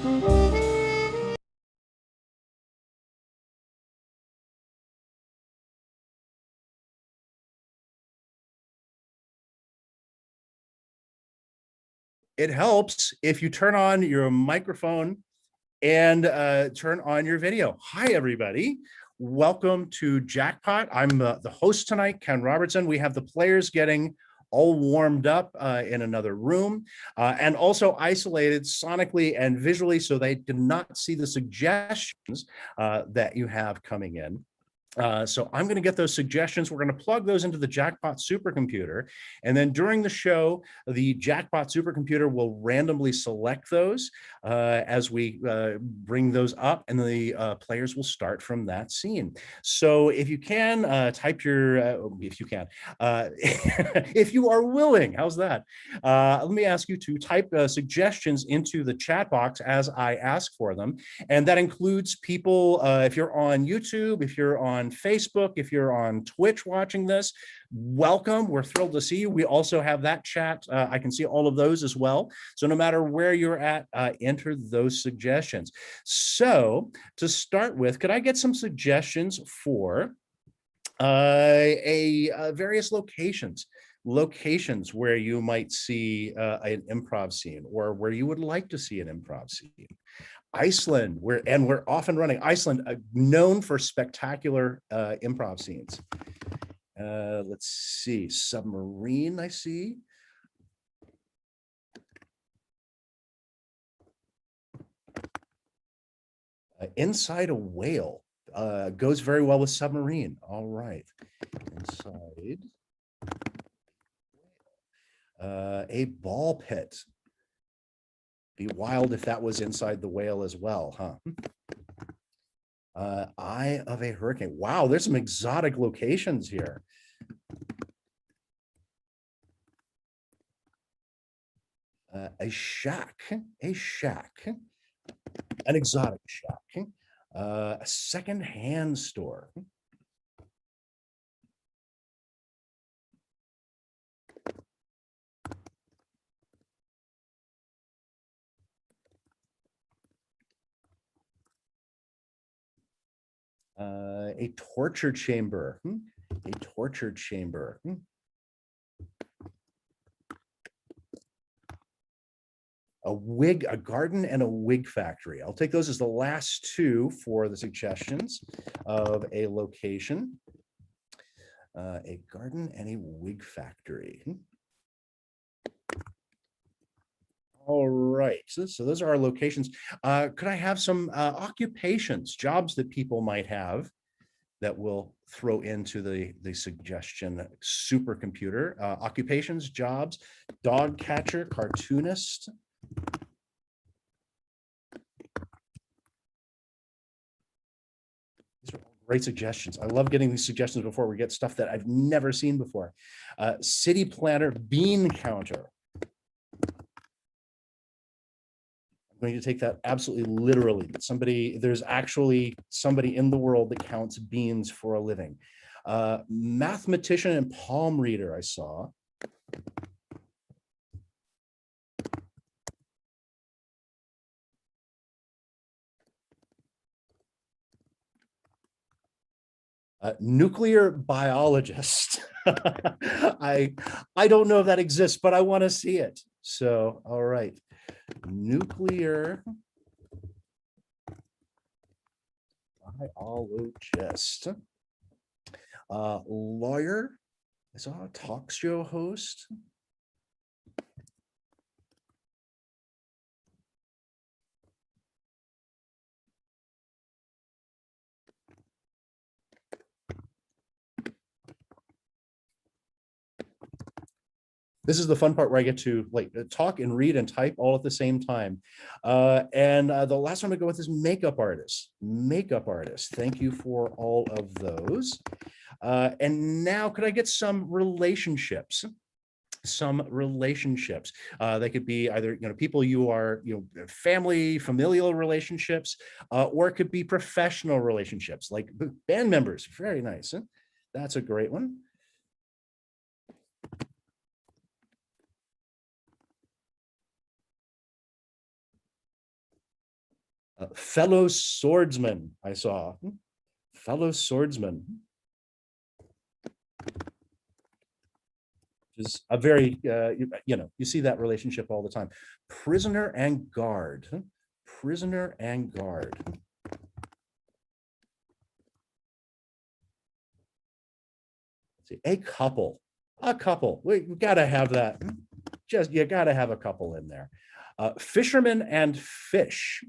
It helps if you turn on your microphone and turn on your video. Hi, everybody. Welcome to Jackpot. I'm the host tonight, Ken Robertson. We have the players getting all warmed up in another room and also isolated sonically and visually so they do not see the suggestions that you have coming in. So I'm going to get those suggestions. We're going to plug those into the Jackpot Supercomputer. And then during the show, the Jackpot Supercomputer will randomly select those as we bring those up, and the players will start from that scene. So if you can, type your, if you are willing, how's that? Let me ask you to type suggestions into the chat box as I ask for them. And that includes people, if you're on YouTube, if you're on Facebook, if you're on Twitch watching this, welcome. We're thrilled to see you. We also have that chat. I can see all of those as well. So no matter where you're at, enter those suggestions. So to start with, could I get some suggestions for various locations where you might see an improv scene, or where you would like to see an improv scene? Iceland, we're often running Iceland, known for spectacular improv scenes. Let's see, submarine, I see. Inside a whale goes very well with submarine. All right, inside a ball pit. Be wild if that was inside the whale as well, huh? Eye of a hurricane. Wow, there's some exotic locations here. A shack, an exotic shack, a second-hand store. A torture chamber, a torture chamber. A garden and a wig factory. I'll take those as the last two for the suggestions of a location. A garden and a wig factory. All right, so those are our locations. Could I have some occupations, jobs that people might have that we'll throw into the suggestion supercomputer? Occupations, jobs, dog catcher, cartoonist. These are all great suggestions. I love getting these suggestions before we get stuff that I've never seen before. City planner, bean counter. Going to take that absolutely literally. There's actually somebody in the world that counts beans for a living. Mathematician and palm reader, I saw. Nuclear biologist. I don't know if that exists, but I want to see it. So, all right. Nuclear biologist. Lawyer. I saw a talk show host. This is the fun part where I get to talk and read and type all at the same time. The last one I go with is makeup artist. Makeup artist. Thank you for all of those. And now could I get some relationships? Some relationships. They could be either people you are family, familial relationships, or it could be professional relationships like band members. Very nice. Huh? That's a great one. Fellow swordsman, I saw. Fellow swordsman. Is a very, you see that relationship all the time. Prisoner and guard. Prisoner and guard. Let's see, a couple. We gotta have that. You gotta have a couple in there. Fisherman and fish.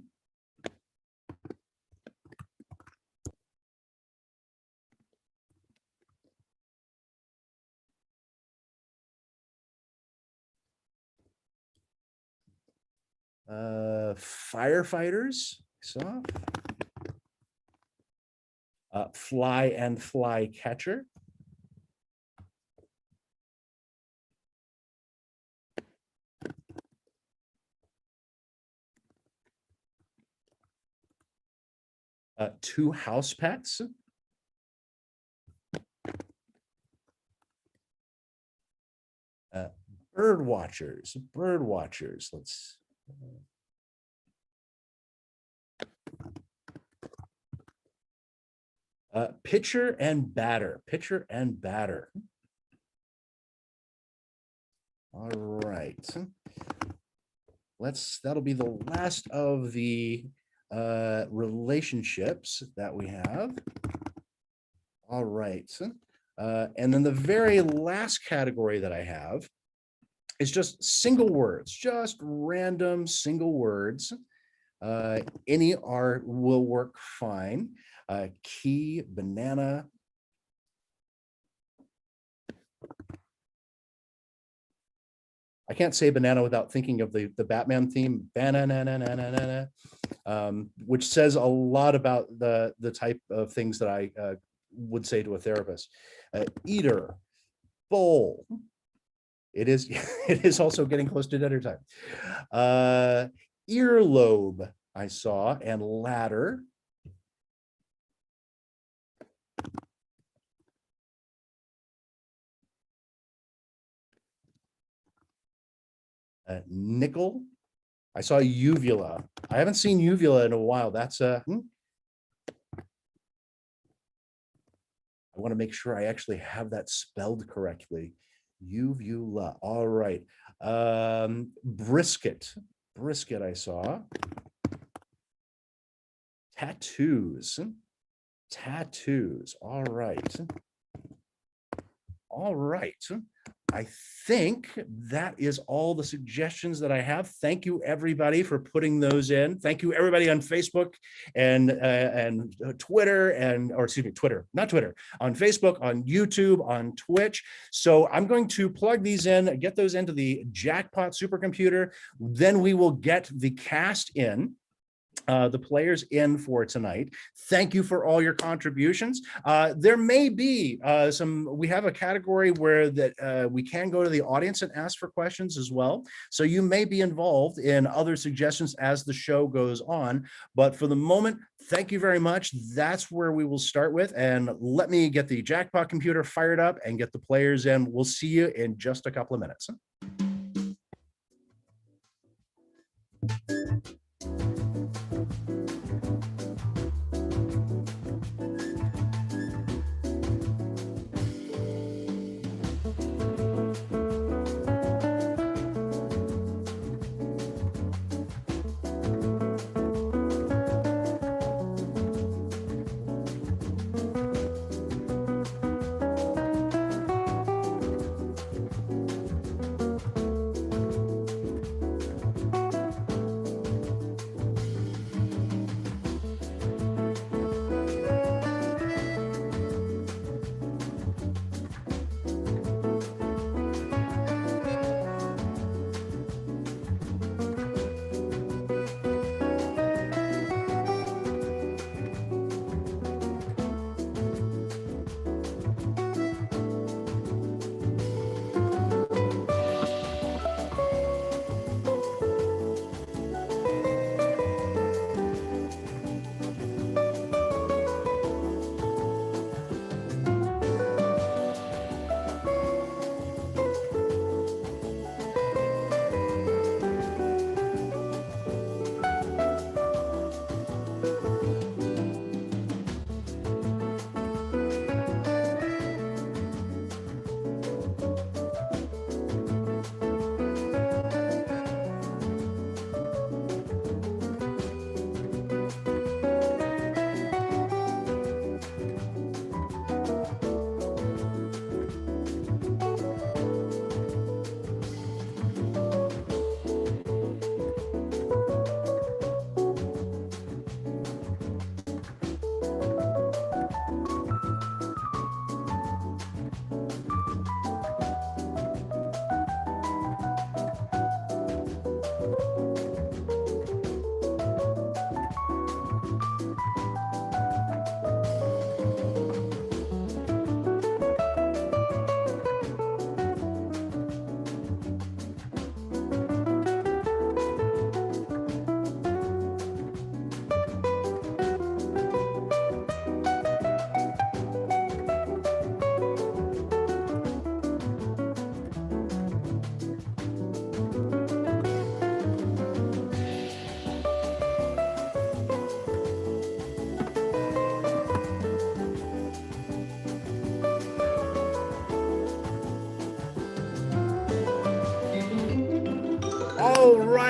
Firefighters, so fly and fly catcher. Two house pets. Bird watchers. Let's pitcher and batter. All right. That'll be the last of the relationships that we have. All right. And then the very last category that I have is just single words, just random single words. Any will work fine. Key, banana. I can't say banana without thinking of the Batman theme, banana, which says a lot about the type of things that I would say to a therapist. Eater, bowl. It is also getting close to dinner time. Earlobe, I saw, and ladder. Nickel. I saw uvula. I haven't seen uvula in a while. That's I want to make sure I actually have that spelled correctly. Uvula. All right. Brisket. I saw. Tattoos. All right. I think that is all the suggestions that I have. Thank you, everybody, for putting those in. Thank you, everybody on Facebook and Twitter Twitter, not Twitter, on Facebook, on YouTube, on Twitch. So I'm going to plug these in, get those into the Jackpot Supercomputer. Then we will get the cast in. The players in for tonight. Thank you for all your contributions. There may be we have a category where we can go to the audience and ask for questions as well. So you may be involved in other suggestions as the show goes on. But for the moment, thank you very much. That's where we will start with. And let me get the Jackpot computer fired up and get the players in. We'll see you in just a couple of minutes.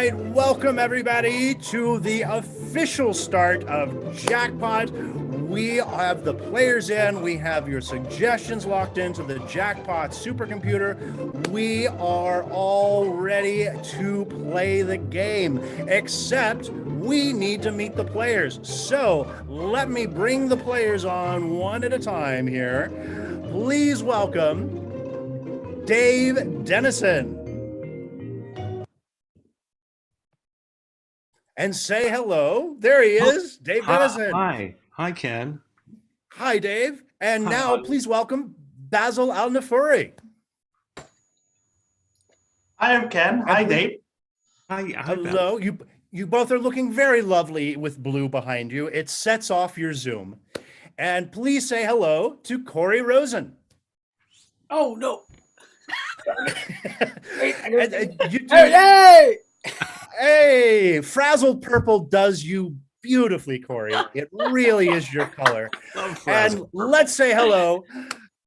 right, welcome everybody to the official start of Jackpot. We have the players in, we have your suggestions locked into the Jackpot Supercomputer. We are all ready to play the game, except we need to meet the players. So let me bring the players on one at a time here. Please welcome Dave Dennison. And say hello. There he is, Dave Dennison. Hi, Ken. Hi, Dave. And Hi, now Audrey. please welcome Basil Al-Nafuri. Hi, I'm Ken. Hi, Dave. Hi, Hello. You both are looking very lovely with blue behind you. It sets off your Zoom. And please say hello to Corey Rosen. Oh no! Hey! Hey, frazzled purple does you beautifully, Corey. It really is your color. And let's say hello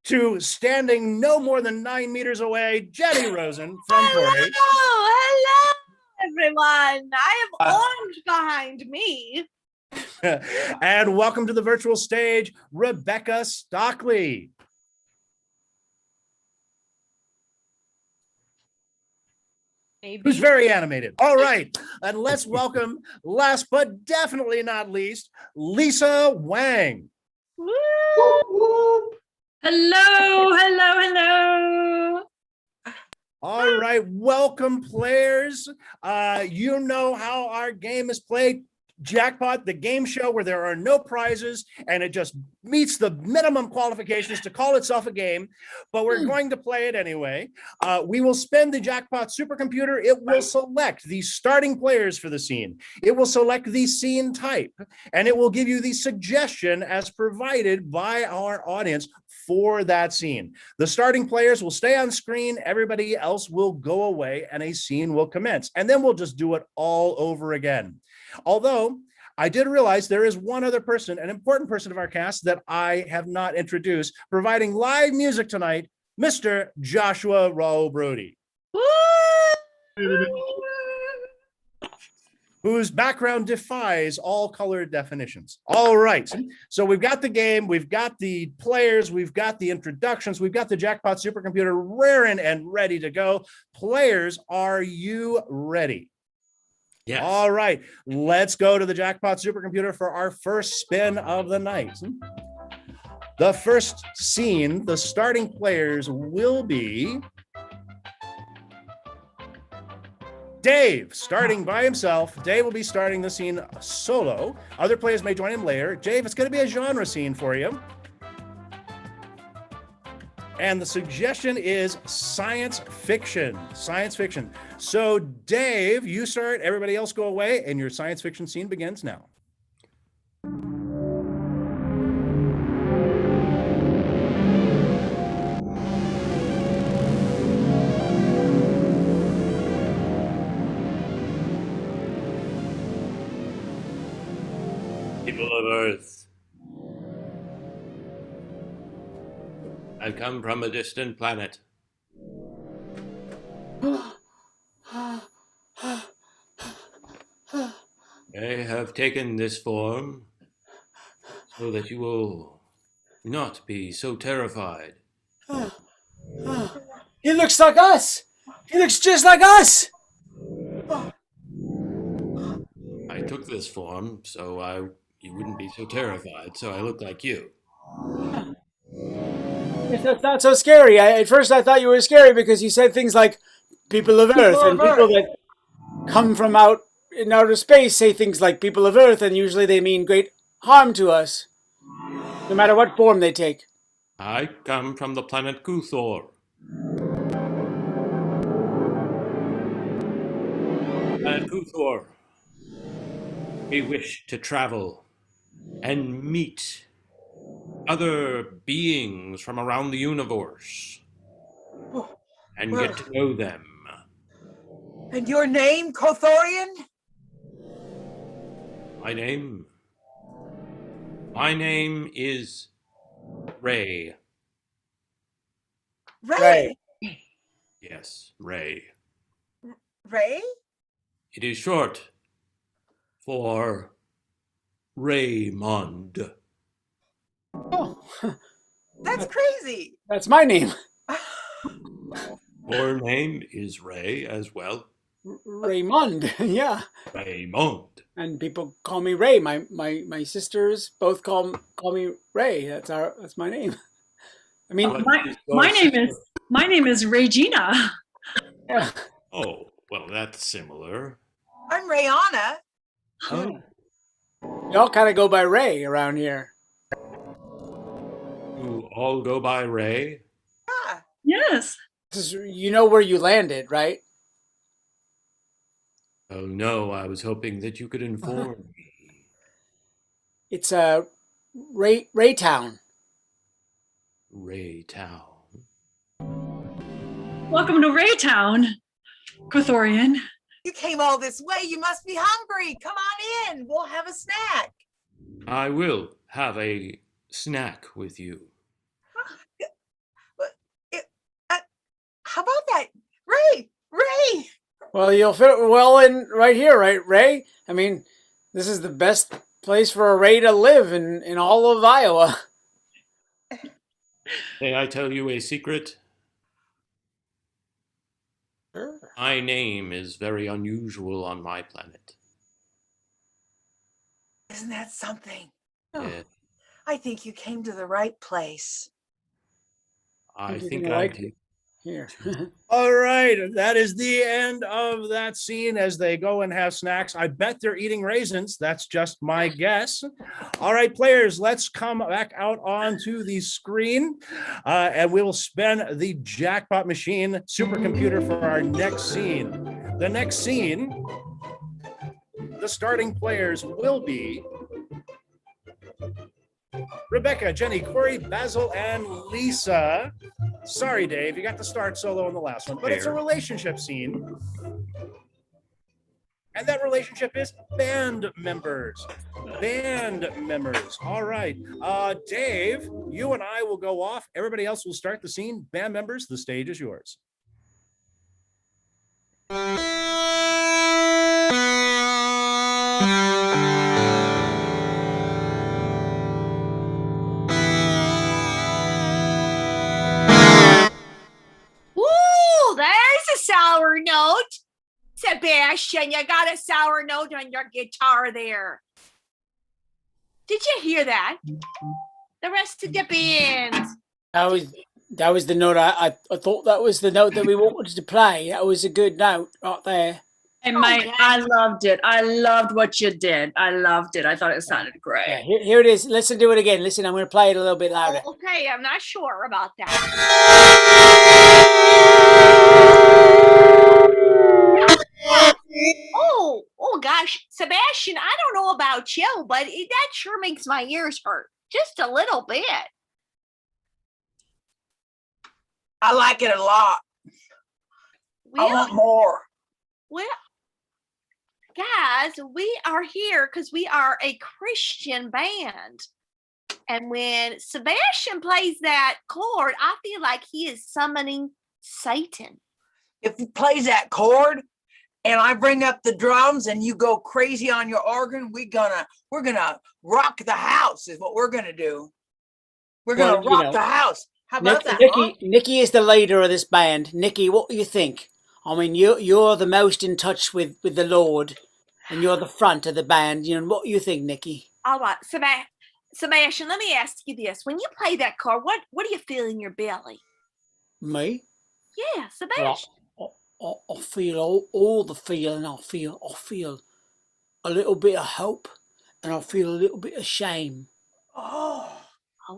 to standing no more than 9 meters away, Jenny Rosen from Corey. Hello, everyone. I have orange behind me. And welcome to the virtual stage, Rebecca Stockley. Who's very animated. All right, and let's welcome, last but definitely not least, Lisa Wang. Woo! Hello. All right, welcome players. You know how our game is played. Jackpot, the game show where there are no prizes and it just meets the minimum qualifications to call itself a game, but we're going to play it anyway. We will spin the Jackpot Supercomputer. It will select the starting players for the scene. It will select the scene type, and it will give you the suggestion as provided by our audience for that scene. The starting players will stay on screen, everybody else will go away, and a scene will commence. And then we'll just do it all over again. Although I did realize there is one other person, an important person of our cast that I have not introduced, providing live music tonight, Mr. Joshua Raul Brody, whose background defies all color definitions. All right, so we've got the game, we've got the players, we've got the introductions, we've got the Jackpot Supercomputer raring and ready to go. Players, are you ready? Yes. All right, let's go to the Jackpot Supercomputer for our first spin of the night. The first scene, the starting players will be Dave, starting by himself. Dave will be starting the scene solo. Other players may join him later. Dave, it's going to be a genre scene for you. And the suggestion is science fiction. Science fiction. So, Dave, you start, everybody else go away, and your science fiction scene begins now. People of Earth, I've come from a distant planet. I have taken this form so that you will not be so terrified. He looks like us. He looks just like us. I took this form so you wouldn't be so terrified, so I look like you. That's not so scary. At first I thought you were scary because you said things like people of Earth, and people that come from out in outer space say things like people of Earth, and usually they mean great harm to us, no matter what form they take. I come from the planet Kuthor. Planet Kuthor. We wish to travel and meet other beings from around the universe and get to know them. And your name, Kothorian? My name is Ray. Ray. Yes, Ray. Ray? It is short for Raymond. Oh, That's crazy. that's my name. Your name is Ray as well. Raymond. Yeah. Raymond. And people call me Ray. My sisters both call me Ray. That's my name. I mean, My name is Regina. yeah. Oh, well, that's similar. I'm Rayana. Oh, We all kind of go by Ray around here. you all go by Ray? Ah, Yes. You know where you landed, right? Oh, no, I was hoping that you could inform me. It's Raytown. Raytown. Welcome to Raytown, Kothorian. you came all this way. You must be hungry. Come on in. We'll have a snack. I will have a snack with you. How about that? Ray! Well, you'll fit well in right here, right, Ray? I mean, this is the best place for a Ray to live in all of Iowa. May I tell you a secret? Sure. My name is very unusual on my planet. Isn't that something? Yeah, I think you came to the right place. I You're think gonna I like did. Here. All right, that is the end of that scene as they go and have snacks. I bet they're eating raisins. That's just my guess. All right, players, let's come back out onto the screen and we will spin the Jackpot Machine Supercomputer for our next scene. The next scene, the starting players will be Rebecca, Jenny, Corey, Basil, and Lisa. Sorry, Dave, you got to start solo in the last one, but it's a relationship scene. And that relationship is band members. Band members. All right. Dave, you and I will go off. Everybody else will start the scene. Band members, the stage is yours. Ooh, there's a sour note. Sebastian, you got a sour note on your guitar there. Did you hear that? The rest of the band. That was the note. I thought that was the note that we wanted to play. That was a good note right there. And yeah. I loved it. I loved what you did. I loved it. I thought it sounded great. Yeah, here it is. Listen to it again. Listen, I'm going to play it a little bit louder. Oh, okay, I'm not sure about that. Oh gosh, Sebastian, I don't know about you, but that sure makes my ears hurt. Just a little bit. I like it a lot. I want more. Well, guys, we are here because we are a Christian band. And when Sebastian plays that chord, I feel like he is summoning Satan. If he plays that chord and I bring up the drums and you go crazy on your organ, we're gonna rock the house is what we're gonna do. We're gonna rock the house. How about that? Nikki is the leader of this band. Nikki, what do you think? I mean, you're the most in touch with the Lord, and you're the front of the band. You know, what do you think, Nikki? All right, Sebastian, let me ask you this. When you play that chord, what do you feel in your belly? Me? Yeah, Sebastian. I feel all the feeling. I feel a little bit of hope, and I feel a little bit of shame. Oh,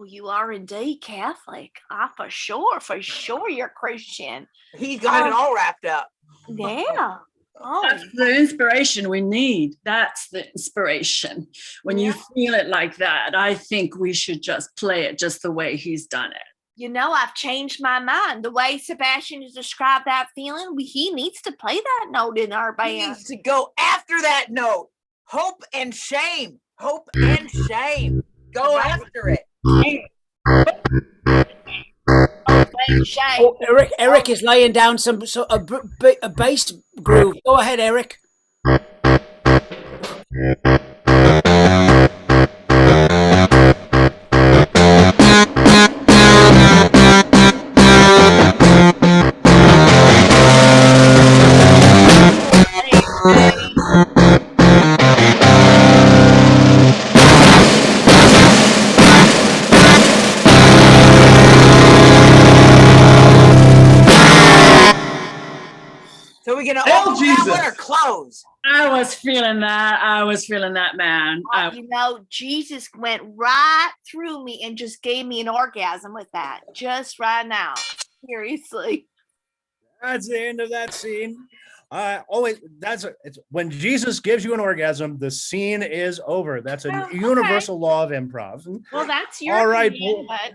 you are indeed Catholic. For sure you're Christian. He's got it all wrapped up. Yeah. Oh, That's the inspiration we need. That's the inspiration. When you feel it like that, I think we should just play it just the way he's done it. you know, I've changed my mind. The way Sebastian has described that feeling, he needs to play that note in our He band. needs to go after that note. Hope and shame. Hope and shame. Go after it. Shame. Oh, Eric is laying down a bass groove. Go ahead, Eric. So we're gonna Hail open that one or Jesus. close? I was feeling that. I was feeling that, man. You know, Jesus went right through me and just gave me an orgasm with that, just right now. Seriously. That's the end of that scene. Always, it's when Jesus gives you an orgasm, the scene is over. That's a Okay. universal law of improv. Well, that's your All right, opinion, well- but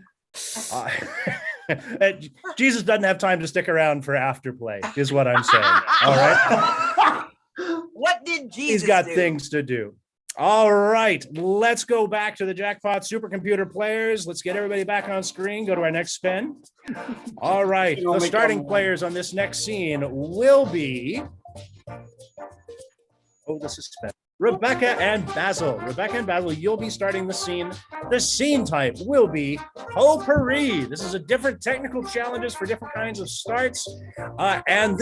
Jesus doesn't have time to stick around for afterplay, is what I'm saying. All right. What did Jesus He's got do? things to do. All right, let's go back to the Jackpot Supercomputer players. Let's get everybody back on screen. Go to our next spin. All right, the starting players on this next scene will be. Oh, the suspense. Rebecca and Basil. Rebecca and Basil, you'll be starting the scene. The scene type will be potpourri. This is a different technical challenges for different kinds of starts. And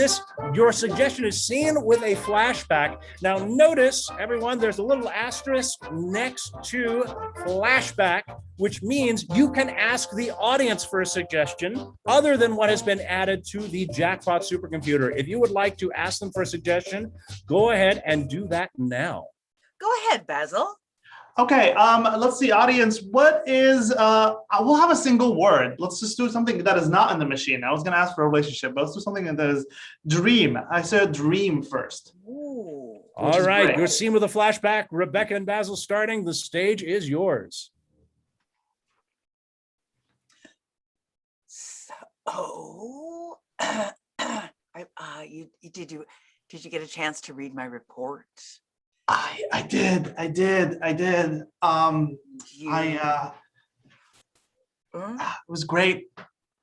your suggestion is scene with a flashback. Now notice, everyone, there's a little asterisk next to flashback, which means you can ask the audience for a suggestion other than what has been added to the Jackpot Supercomputer. If you would like to ask them for a suggestion, go ahead and do that now. Go ahead, Basil. Okay, let's see, audience, what is, we'll have a single word. Let's just do something that is not in the machine. I was gonna ask for a relationship, but let's do something that is dream. I said dream first. Ooh. All right, great. your scene with a flashback. Rebecca and Basil starting. The stage is yours. So, did you get a chance to read my report? I did. It was great.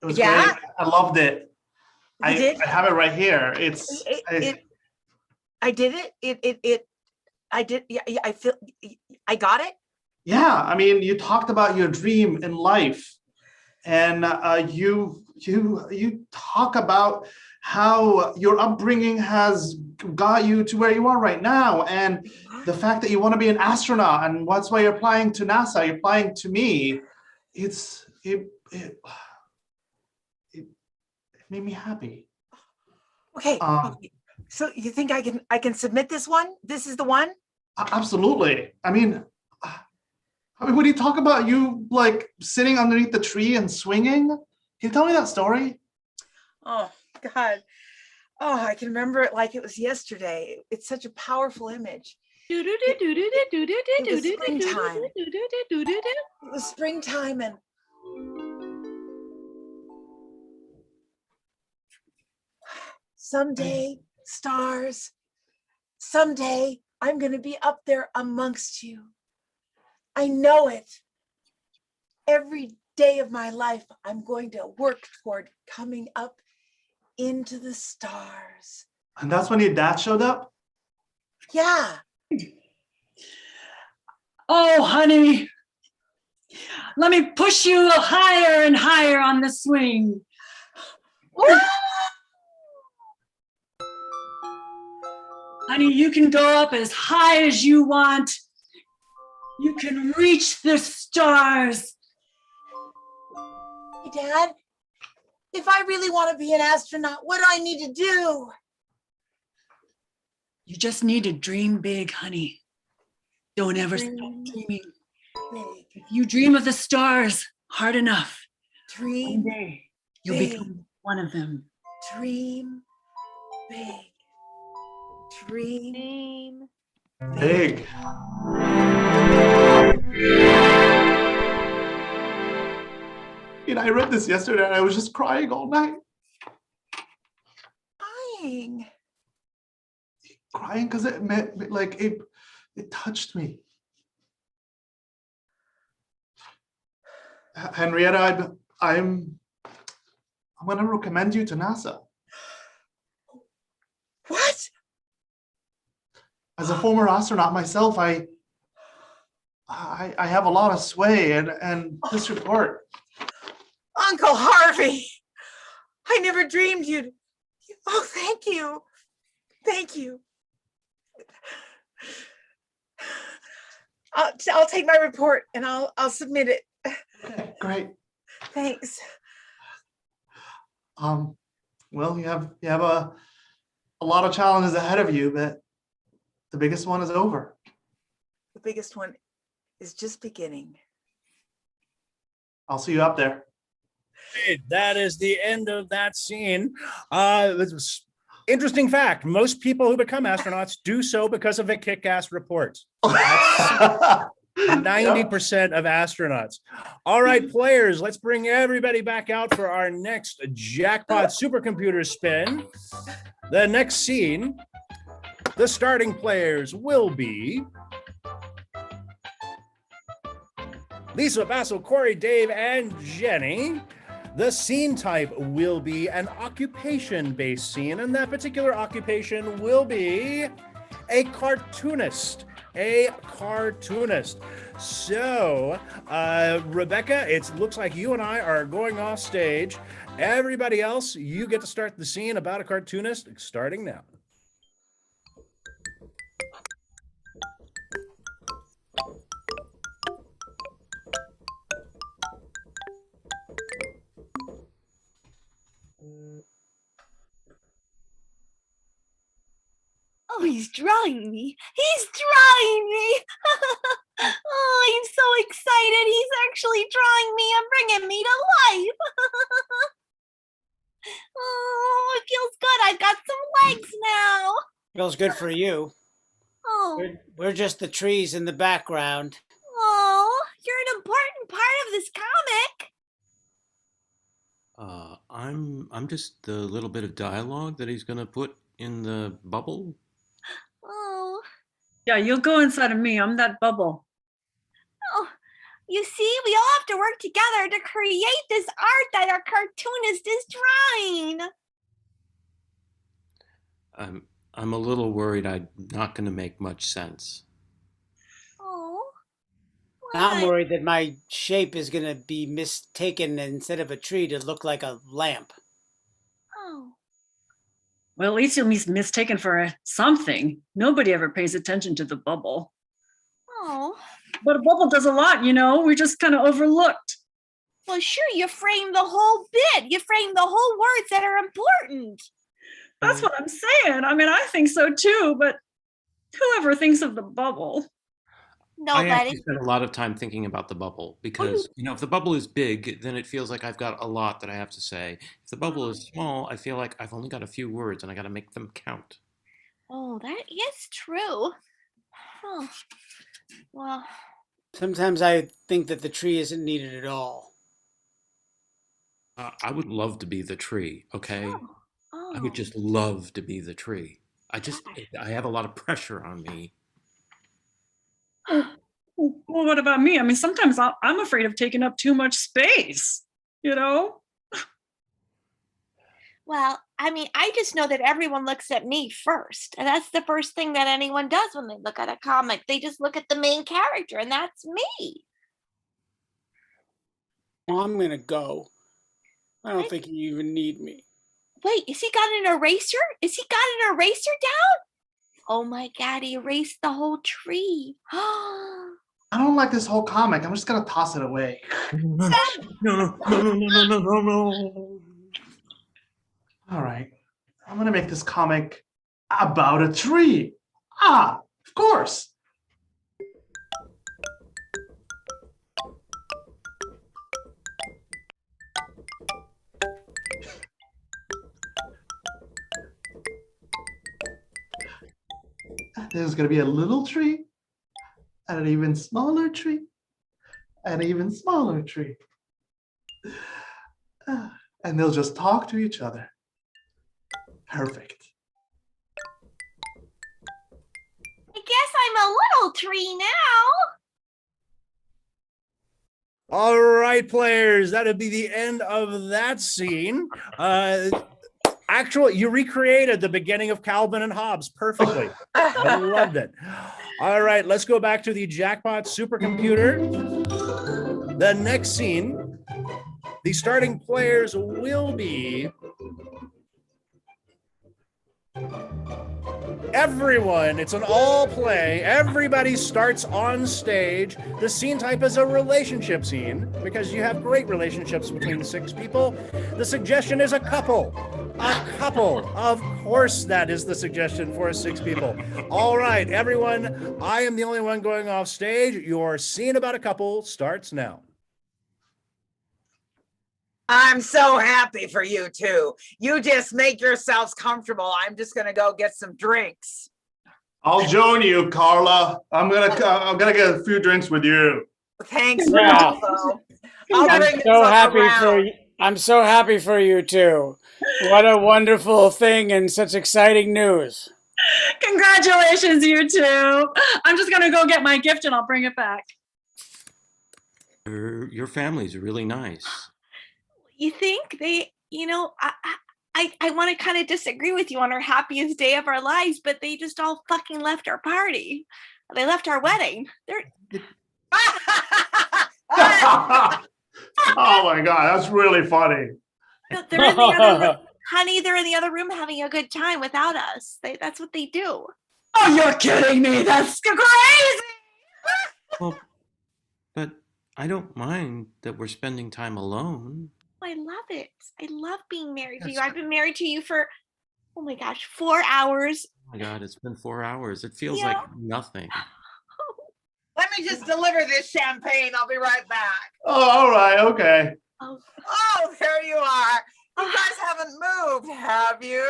It was Yeah? great. I loved it. You did? I have it right here. I did it. I did. Yeah, I feel. I got it. Yeah, I mean, you talked about your dream in life, and you talk about how your upbringing has got you to where you are right now, and the fact that you want to be an astronaut, and that's why you're applying to NASA. You're applying to me. It made me happy. Okay. Okay. So you think I can submit this one? This is the one? Absolutely. I mean, when you talk about you like sitting underneath the tree and swinging, can you tell me that story? Oh God. Oh, I can remember it like it was yesterday. It's such a powerful image. It was springtime and someday, stars, someday I'm going to be up there amongst you. I know it. Every day of my life, I'm going to work toward coming up into the stars. And that's when your dad showed up? Yeah. Oh, honey, let me push you higher and higher on the swing. Honey, you can go up as high as you want. You can reach the stars. Hey, Dad, if I really want to be an astronaut, what do I need to do? You just need to dream big, honey. Don't ever stop dreaming. Big. If you dream of the stars hard enough, one Dream, day you'll big. become one of them. dream big. Dream. Name. Big. You know, I read this yesterday and I was just crying all night. Crying because it meant like it touched me. Henrietta, I'm gonna recommend you to NASA. What? as a former astronaut myself, I have a lot of sway and this report. Uncle Harvey, I never dreamed you'd. Oh, thank you. Thank you. I'll take my report and I'll submit it. Okay, great. Thanks. Well, you have a lot of challenges ahead of you, but the biggest one is over. The biggest one is just beginning. I'll see you up there. That is the end of that scene. Interesting fact, most people who become astronauts do so because of a kick-ass report. 90% of astronauts. All right, players, let's bring everybody back out for our next Jackpot Supercomputer spin. The next scene, the starting players will be Lisa, Basil, Corey, Dave, and Jenny. The scene type will be an occupation-based scene, and that particular occupation will be a cartoonist. A cartoonist. So, Rebecca, it looks like you and I are going off stage. Everybody else, you get to start the scene about a cartoonist starting now. Oh, he's drawing me. He's drawing me. Oh, I'm so excited. He's actually drawing me and bringing me to life. Oh, it feels good. I've got some legs now. Feels good for you. Oh, We're just the trees in the background. oh, you're an important part of this comic. I'm just the little bit of dialogue that he's gonna put in the bubble. Oh, Yeah, you'll go inside of me. I'm that bubble. oh, you see, we all have to work together to create this art that our cartoonist is drawing. I'm a little worried I'm not gonna make much sense. Oh, I'm why? worried that my shape is going to be mistaken instead of a tree to look like a lamp. Oh, Well, at least you'll be mistaken for something. Nobody ever pays attention to the bubble. oh. But a bubble does a lot, we're just kind of overlooked. Well, sure, you frame the whole bit. You frame the whole words that are important. That's what I'm saying. I mean, I think so too, but whoever thinks of the bubble? I Nobody. actually spent a lot of time thinking about the bubble because, if the bubble is big, then it feels like I've got a lot that I have to say. If the bubble is small, I feel like I've only got a few words and I got to make them count. Oh, that is true. Huh. Well, Sometimes I think that the tree isn't needed at all. I would love to be the tree, okay? oh. I would just love to be the tree. I have a lot of pressure on me. Well, what about me? I mean, sometimes I'm afraid of taking up too much space, Well, I mean, I just know that everyone looks at me first. And that's the first thing that anyone does when they look at a comic. They just look at the main character, and that's me. Well, I'm going to go. I don't think you even need me. Wait, has he got an eraser? Is he got an eraser down? Oh my God, he erased the whole tree. I don't like this whole comic. I'm just gonna toss it away. No. All right. I'm gonna make this comic about a tree. Ah, of course. There's gonna be a little tree, and an even smaller tree, and an even smaller tree. And they'll just talk to each other. Perfect. I guess I'm a little tree now. All right, players, that'll be the end of that scene. Actually, you recreated the beginning of Calvin and Hobbes perfectly. I loved it. All right, let's go back to the Jackpot Supercomputer. The next scene, the starting players will be everyone. It's an all play. Everybody starts on stage. The scene type is a relationship scene because you have great relationships between 6 people. The suggestion is a couple. A couple. Of course, that is the suggestion for 6 people. All right, everyone. I am the only one going off stage. Your scene about a couple starts now. I'm so happy for you two. You just make yourselves comfortable. I'm just gonna go get some drinks. I'll join you, Carla. I'm gonna get a few drinks with you. Thanks, Yeah. Rodolfo. I'm so happy for you. I'm so happy for you too. What a wonderful thing and such exciting news. Congratulations, you two. I'm just gonna go get my gift and I'll bring it back. Your family's really nice. You think they, I want to kind of disagree with you on our happiest day of our lives, but they just all fucking left our party. They left our wedding. Oh my God, that's really funny. They're in the other room. Honey, they're in the other room having a good time without us. That's what they do. Oh, you're kidding me. That's crazy. Well, but I don't mind that we're spending time alone. I love it. I love being married to you. I've been married to you for, oh my gosh, 4 hours. Oh my God, it's been 4 hours. It feels like nothing. Let me just deliver this champagne. I'll be right back. Oh, all right, okay. Oh, There you are. You guys haven't moved, have you?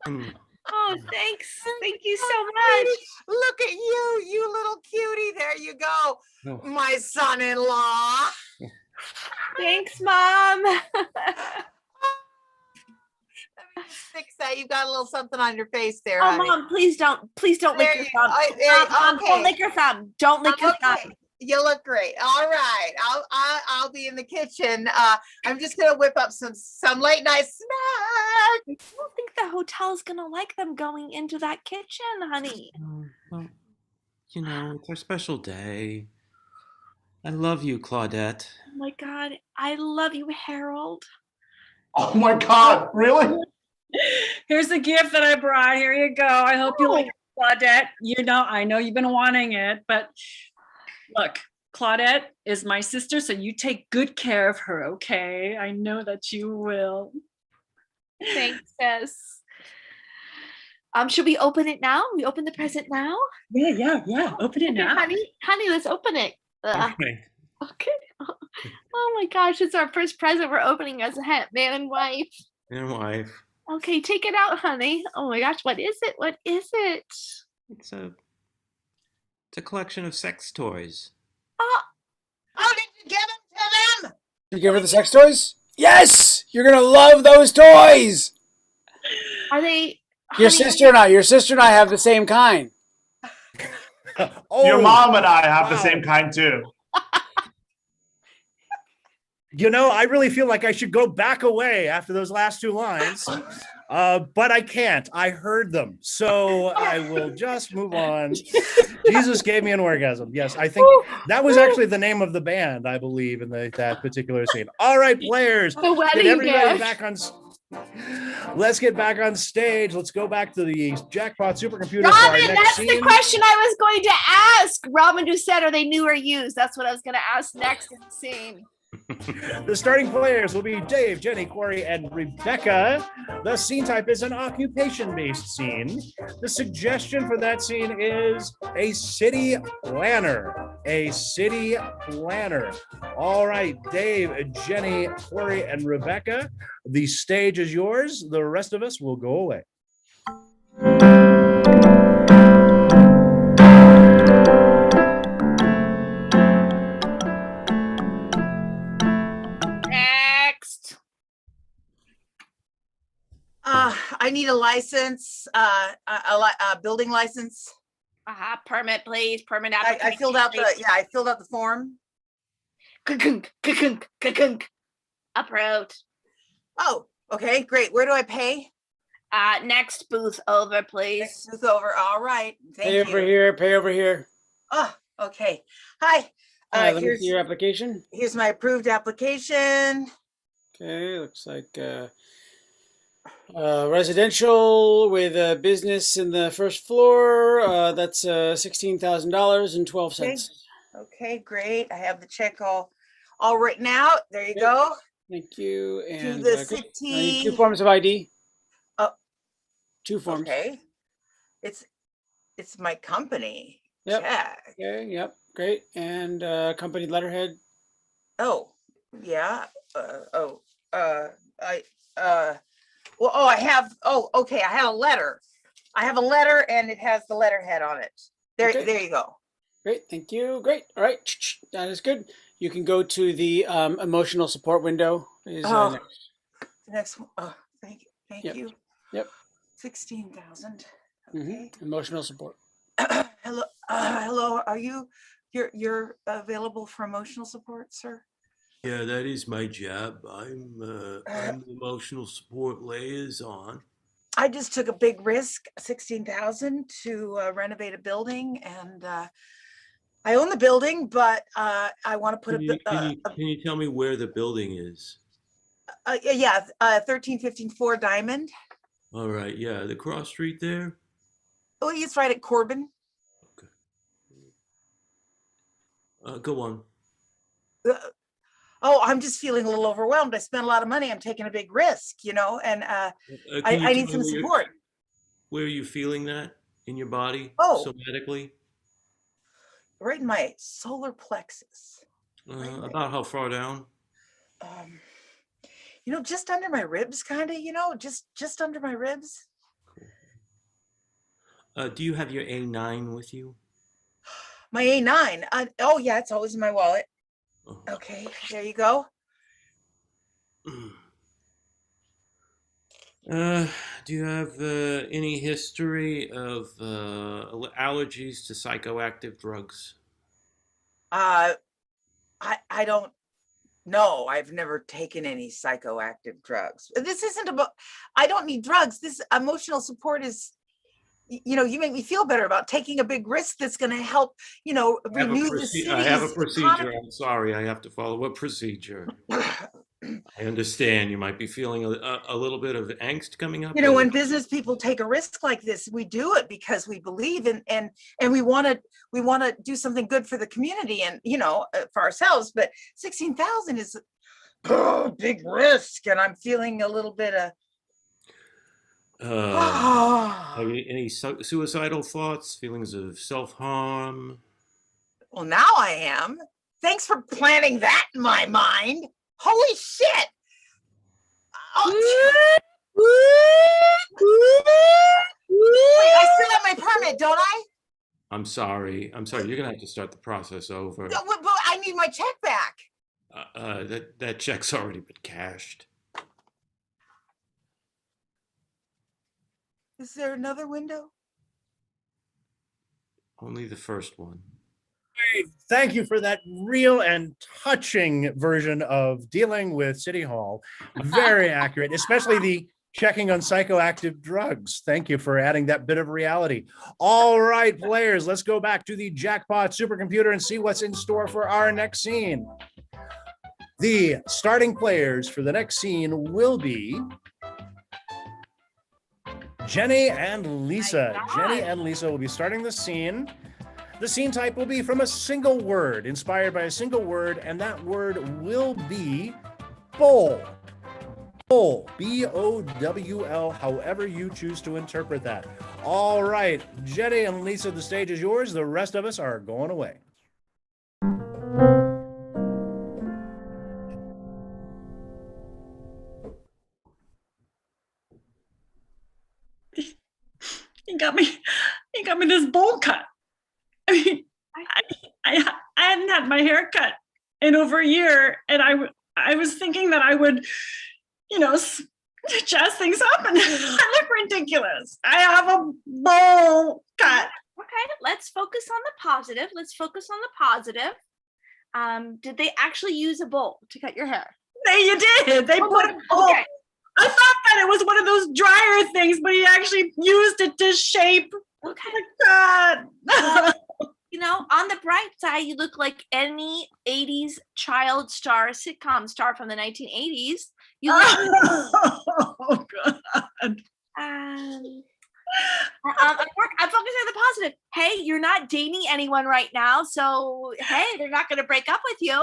oh, thanks. Thank you so much. Look at you, you little cutie. There you go. Oh. My son-in-law. Thanks, Mom. Let me just fix that. You got a little something on your face there, Oh, honey. Mom, please don't lick your thumb. Mom, okay. don't lick your thumb. Don't lick your Okay. thumb. You look great. All right, I'll be in the kitchen. I'm just gonna whip up some late night snack. I don't think the hotel's gonna like them going into that kitchen, honey. Well, it's our special day. I love you, Claudette. Oh my God, I love you, Harold. Oh my God, really? Here's the gift that I brought. Here you go. I hope you like it, Claudette. I know you've been wanting it, but look, Claudette is my sister, so you take good care of her, okay? I know that you will. Thanks, sis. Should we open it now? We open the present now? Yeah. Open it now. Honey, let's open it. Okay. Okay. Oh my gosh, it's our first present we're opening as a man and wife. And wife. Okay, take it out, honey. Oh my gosh, what is it? What is it? It's a collection of sex toys. Oh, Did you give them to them? You give her the sex toys? Yes! You're gonna love those toys! are they? Your honey, sister and I have the same kind. Oh, Your mom and I have the wow. same kind too. I really feel like I should go back away after those last 2 lines, but I can't. I heard them, so I will just move on. Jesus gave me an orgasm. Yes, I think that was actually the name of the band, I believe, in that particular scene. All right, players, The wedding get everybody gift. back on. Let's get back on stage. Let's go back to the Jackpot Supercomputer for our Robin, next that's scene. the question I was going to ask. Robin just said, are they new or used? That's what I was going to ask next in the scene. The starting players will be Dave, Jenny, Corey, and Rebecca. The scene type is an occupation-based scene. The suggestion for that scene is a city planner. A city planner. All right, Dave, Jenny, Corey, and Rebecca, the stage is yours. The rest of us will go away. Next. I need a license, a building license. Permit, please. Permit I application. filled out please. I filled out the form. Ka-kunk, ka-kunk, ka-kunk. Approved. Oh, Okay, great. Where do I pay? Next booth over, please. Next booth over. All right. Thank Pay you. over here. Pay over here. Oh, okay. Hi. Let me see your application. Here's my approved application. Okay, looks like residential with a business in the first floor. That's $16,000.12. Okay, great. I have the check all written out. There you go. Thank you. And the great. I city. need 2 forms of ID. Oh, 2 forms. okay. It's my company. Yep. Check. Okay. Yep. Great. And company letterhead. Oh, yeah. I have. Oh, okay. I have a letter. I have a letter, and it has the letterhead on it. There, Okay. there you go. Great. Thank you. Great. All right. That is good. You can go to the emotional support window. Is next. Next one. Oh, thank you. Thank Yep. you. Yep. 16,000. Mm-hmm. Okay. Emotional support. Hello. Hello. Are you're available for emotional support, sir? Yeah, that is my job. I'm the emotional support liaison. I just took a big risk, 16,000 to renovate a building, and I own the building, but I want to put Can you tell me where the building is? 13154 Diamond. All right, yeah, the cross street there. Oh, it's right at Corbin. Go on. I'm just feeling a little overwhelmed. I spent a lot of money. I'm taking a big risk, and I need some support. Where are you feeling that in your body? Oh. Somatically? Right in my solar plexus. About how far down? Just under my ribs, kind of, just under my ribs. Cool. Do you have your A9 with you? My A9. Oh, yeah, it's always in my wallet. Oh. Okay, there you go. Do you have any history of allergies to psychoactive drugs? I don't know. I've never taken any psychoactive drugs. This isn't about, I don't need drugs. This emotional support is, you make me feel better about taking a big risk that's going to help, renew the city. I have a procedure. I'm sorry. I have to follow a procedure. I understand you might be feeling a little bit of angst coming up. When business people take a risk like this, we do it because we believe in and we want to do something good for the community and for ourselves. But 16,000 is a big risk, and I'm feeling a little bit of. Have you any suicidal thoughts, feelings of self-harm? Well, now I am. Thanks for planting that in my mind. Holy shit! Wait, I still have my permit, don't I? I'm sorry. You're gonna have to start the process over. But I need my check back. That check's already been cashed. Is there another window? Only the first one. Thank you for that real and touching version of dealing with City Hall. Very accurate, especially the checking on psychoactive drugs. Thank you for adding that bit of reality. All right, players, let's go back to the Jackpot Supercomputer and see what's in store for our next scene. The starting players for the next scene will be Jenny and Lisa. Jenny and Lisa will be starting the scene. The scene type will be from a single word, inspired by a single word, and that word will be bowl. Bowl, B-O-W-L, however you choose to interpret that. All right, Jenny and Lisa, the stage is yours. The rest of us are going away. He got me this bowl cut. I mean, I hadn't had my hair cut in over a year, and I was thinking that I would, jazz things up, and I look ridiculous. I have a bowl cut. Okay, let's focus on the positive. Did they actually use a bowl to cut your hair? You did. They put a bowl. Okay. I thought that it was one of those dryer things, but he actually used it to shape. Okay. Oh my God. You know, on the bright side, you look like any 80s child star, sitcom star from the 1980s. You look Oh God. I'm focusing on the positive. Hey, you're not dating anyone right now, so hey, they're not going to break up with you.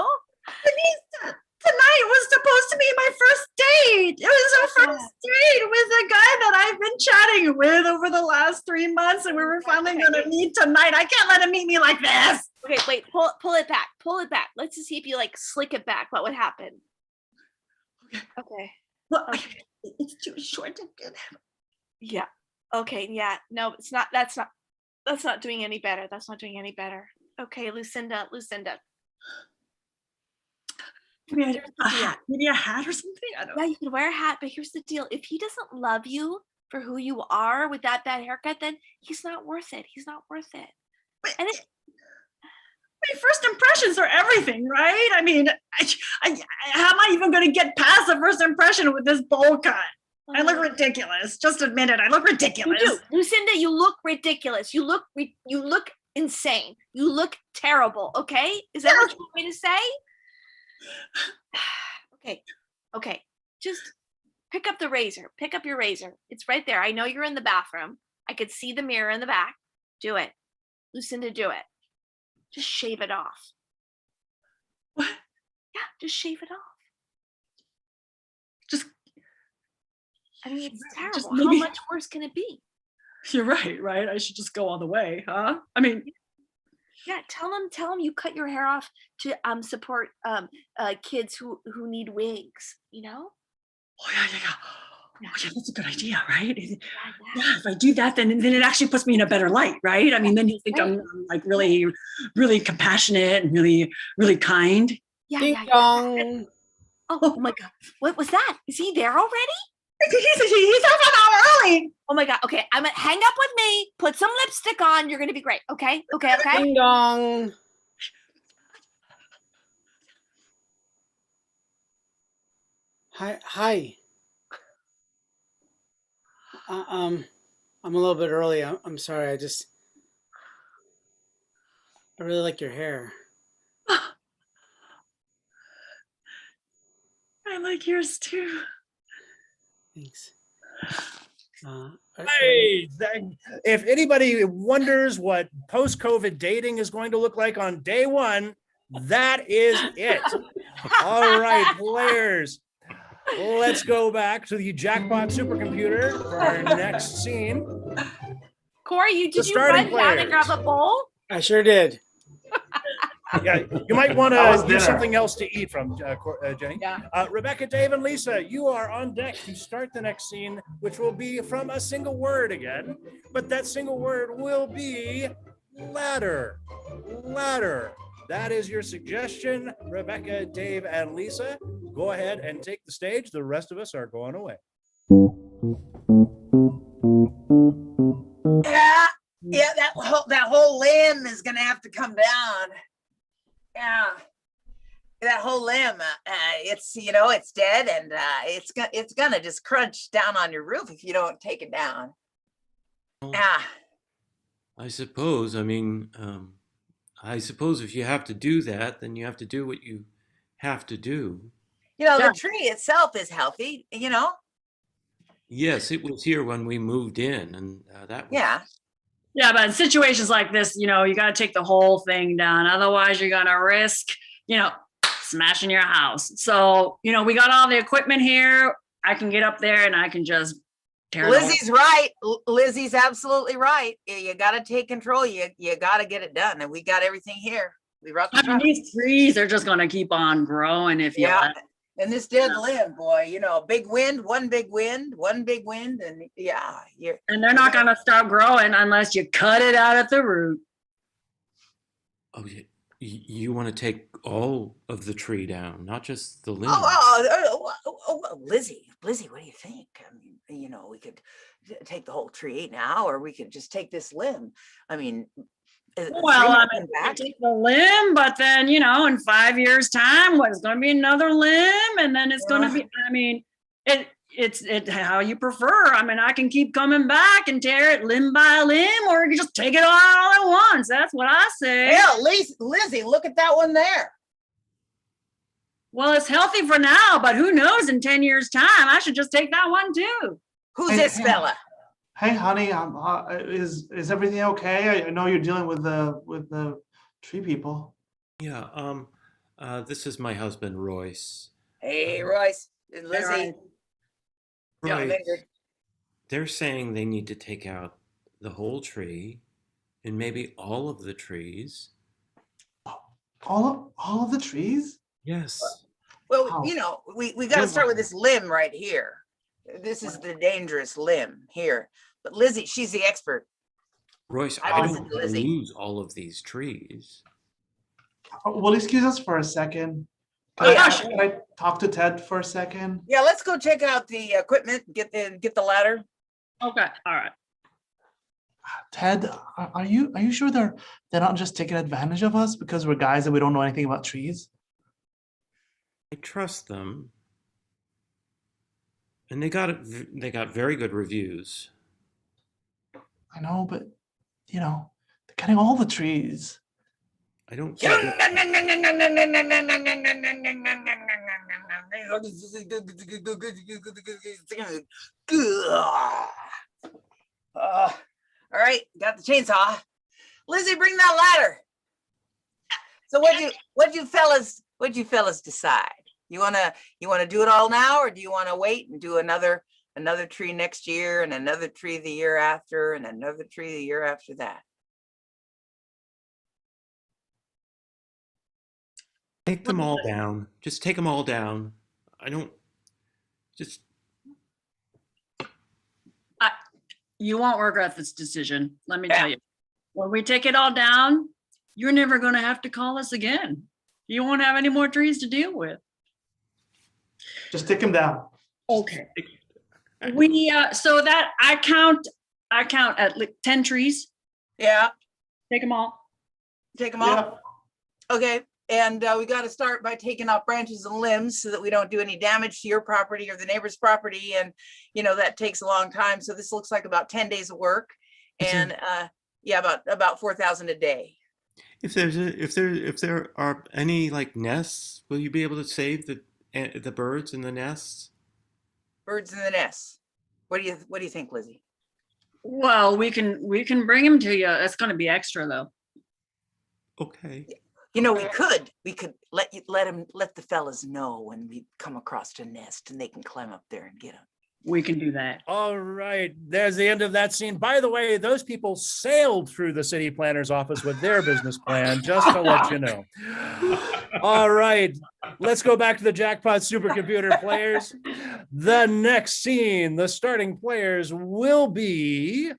Denise, tonight was supposed to be my first date. It was our first date with a guy that I've been chatting with over the last 3 months, and we were finally going to meet tonight. I can't let him meet me like this. Okay, wait, pull it back. Pull it back. Let's just see if you like slick it back. What would happen? Okay. Well, Okay. it's too short to get. Yeah. Okay. Yeah. No, it's not. That's not doing any better. That's not doing any better. Okay, Lucinda. Maybe a hat. Maybe a hat or something. I don't know. Yeah, you can wear a hat, but here's the deal. If he doesn't love you for who you are with that bad haircut, then he's not worth it. He's not worth it. And it, My first impressions are everything, right? I mean, how am I even going to get past the first impression with this bowl cut? I look ridiculous. Just admit it. I look you ridiculous. do. Lucinda, you look ridiculous. You look insane. You look terrible. Okay, is that what you want me to say? Okay. Just pick up the razor. Pick up your razor. It's right there. I know you're in the bathroom. I could see the mirror in the back. Do it, Lucinda. Do it. Just shave it off. What? Yeah, just shave it off. Just. I mean, it's terrible. Just How maybe- much worse can it be? You're right? I should just go all the way, huh? I mean, Yeah, tell him you cut your hair off to support kids who need wigs, you know? oh yeah. Oh, yeah, that's a good idea, right? Yeah. Yeah, if I do that, then it actually puts me in a better light, right? I mean, then you think I'm like really, really compassionate and really, really kind. Ding Yeah. dong. Oh my God. What was that? Is he there already? He's half an hour early. Oh my God. Okay. I'm gonna hang up with me. Put some lipstick on. You're gonna be great. Okay. Ding dong. Hi. I'm a little bit early. I'm sorry. I really like your hair. I like yours too. Thanks. Hey, if anybody wonders what post-COVID dating is going to look like on day one, that is it. All right, players, let's go back to the Jackpot Supercomputer for our next scene. Corey, did you starting run down and players. grab a bowl? I sure did. Yeah, you might want That was to dinner. use something else to eat from, Jenny. Yeah. Rebecca, Dave, and Lisa, you are on deck to start the next scene, which will be from a single word again, but that single word will be ladder. Ladder. That is your suggestion, Rebecca, Dave, and Lisa. Go ahead and take the stage. The rest of us are going away. Yeah, that whole limb is gonna have to come down. Yeah, that whole limb, it's dead, and it's gonna just crunch down on your roof if you don't take it down. Well, Yeah, I suppose. I mean, I suppose if you have to do that, then you have to do what you have to do. the tree itself is healthy. Yes, it was here when we moved in, and that was Yeah. Yeah, but in situations like this, you got to take the whole thing down. Otherwise, you're going to risk, smashing your house. So, we got all the equipment here. I can get up there and I can just tear it Lizzie's right. Lizzie's absolutely right. You got to take control. You got to get it done, and we got everything here. We brought the I mean, truck. these trees are just going to keep on growing if you Yeah. let. And this dead limb, boy, big wind, one big wind, and you're. And they're not going to stop growing unless you cut it out at the root. Oh, you want to take all of the tree down, not just the limb. Lizzie, what do you think? I mean, we could take the whole tree now, or we could just take this limb. I mean, Well, I mean, you take the limb, but then, in 5 years' time, what's going to be another limb? And then it's going to be, it's how you prefer. I mean, I can keep coming back and tear it limb by limb, or you can just take it all at once. That's what I say. Hell, Lizzie, look at that one there. Well, it's healthy for now, but who knows in 10 years' time? I should just take that one too. Who's Hey, this hey. fella? Hey, honey, is everything okay? I know you're dealing with the tree people. Yeah. This is my husband, Royce. Hey, Royce and Lizzie. Royce. Yeah, Royce, Linda. they're saying they need to take out the whole tree and maybe all of the trees. All of the trees? Yes. Well, Wow. you know, we got to start with this limb right here. This is the dangerous limb here. But Lizzie, she's the expert. Royce, I I listen don't to want to Lizzie. lose all of these trees. Well, excuse us for a second. Oh, yeah. Can I talk to Ted for a second? Yeah, let's go check out the equipment. Get the ladder. Okay. All right. Ted, are you sure they're not just taking advantage of us because we're guys and we don't know anything about trees? I trust them. And they got very good reviews. I know, but they're cutting all the trees. I don't All right, got the chainsaw. Lizzie, bring that ladder. So what'd you fellas decide? You wanna do it all now, or do you wanna wait and do another tree next year and another tree the year after and another tree the year after that? take them all down. Just take them all down. I don't just You won't regret this decision. Let me tell you. When we take it all down, you're never going to have to call us again. You won't have any more trees to deal with. Just take them down. Okay. So that I count at like 10 trees. Yeah, Take them all. take them off. Okay, and we got to start by taking off branches and limbs so that we don't do any damage to your property or the neighbor's property. And, that takes a long time. So this looks like about 10 days of work. And yeah, about 4,000 a day. if there are any like nests, will you be able to save the birds in the nests? Birds in the nests. What do you think, Lizzie? Well, we can bring them to you. That's going to be extra though. Okay. We could let the fellas know when we come across a nest and they can climb up there and get them. We can do that. All right, there's the end of that scene. By the way, those people sailed through the city planner's office with their business plan, just to let you know. All right, let's go back to the Jackpot Supercomputer players. The next scene, the starting players will be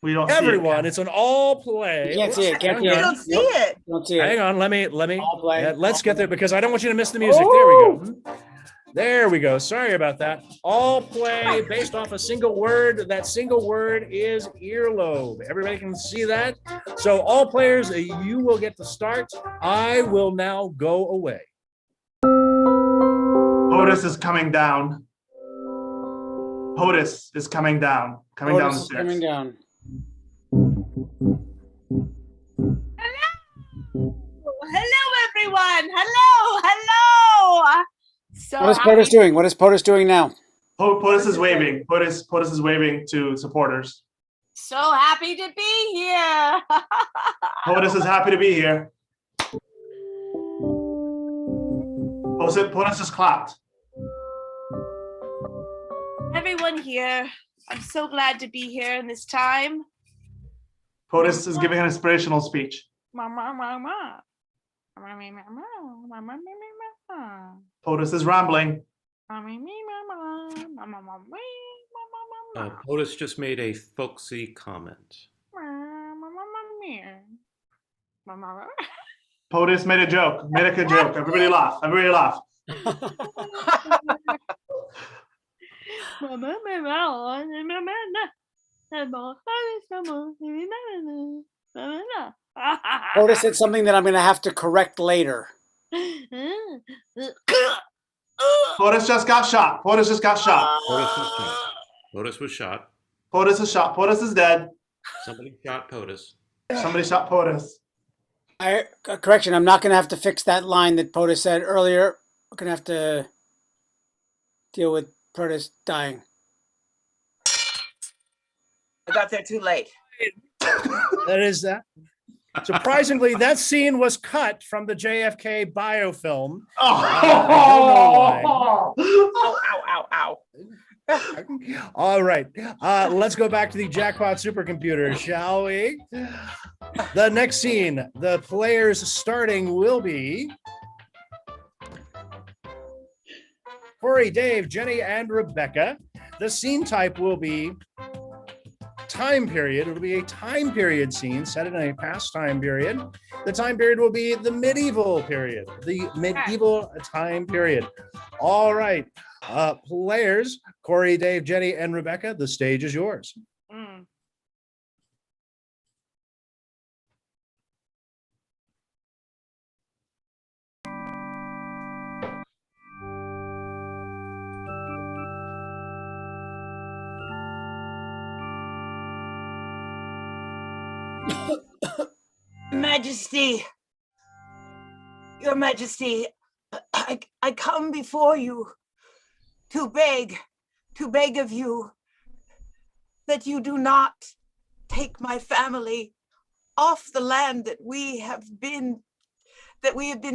We don't everyone. see it. It's an all play. You can't see it, can't Hang see You it. on. don't see it. Don't see it. Hang on, let me All play. let's get there because I don't want you to miss the music. There we go. There we go. Sorry about that. All play based off a single word. That single word is earlobe. Everybody can see that. So all players, you will get to start. I will now go away. POTUS is coming down. POTUS is coming down. Coming down the Otis is stairs. coming down. Hello, everyone. Hello. So What is POTUS doing? What is POTUS doing now? POTUS is waving. POTUS is waving to supporters. so happy to be here. POTUS is happy to be here. POTUS is clapped. Everyone here. I'm so glad to be here in this time. POTUS is giving an inspirational speech. POTUS is rambling. POTUS just made a folksy comment. POTUS made a joke. Made a good joke. Everybody laugh. Everybody laugh. POTUS said something that I'm going to have to correct later. POTUS just got shot. POTUS just got shot. POTUS was shot. POTUS was shot. POTUS is shot. POTUS is dead. Somebody shot POTUS. Somebody shot POTUS. Correction, I'm not going to have to fix that line that POTUS said earlier. We're going to have to deal with POTUS dying. I got there too late. That is that. Surprisingly, that scene was cut from the JFK biofilm. Oh. Ow, ow, ow, ow. All right, let's go back to the Jackpot Supercomputer, shall we? The next scene, the players starting will be Corey, Dave, Jenny, and Rebecca. The scene type will be time period. It'll be a time period scene set in a past time period. The time period will be the medieval period, the medieval time period. All right, players, Corey, Dave, Jenny, and Rebecca, the stage is yours. Majesty, Your Majesty, I come before you to beg of you that you do not take my family off the land that we have been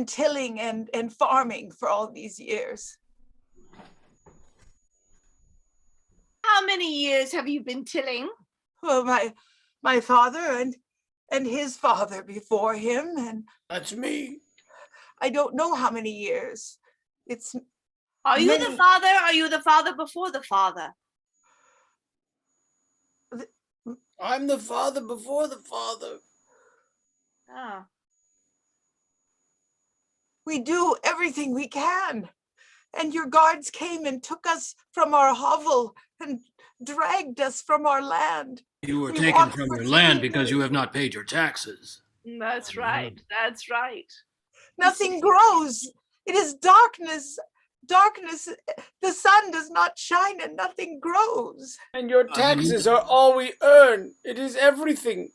tilling and farming for all these years. How many years have you been tilling? Well, my father and his father before him, and That's me. I don't know how many years. Are you the father? Are you the father before the father? I'm the father before the father. Oh. We do everything we can. And your guards came and took us from our hovel and dragged us from our land. You were We taken walked from for your land 3 because you years. have not paid your taxes. That's right. That's right. Nothing grows. It is darkness. Darkness. The sun does not shine and nothing grows. And your taxes are all we earn. It is everything.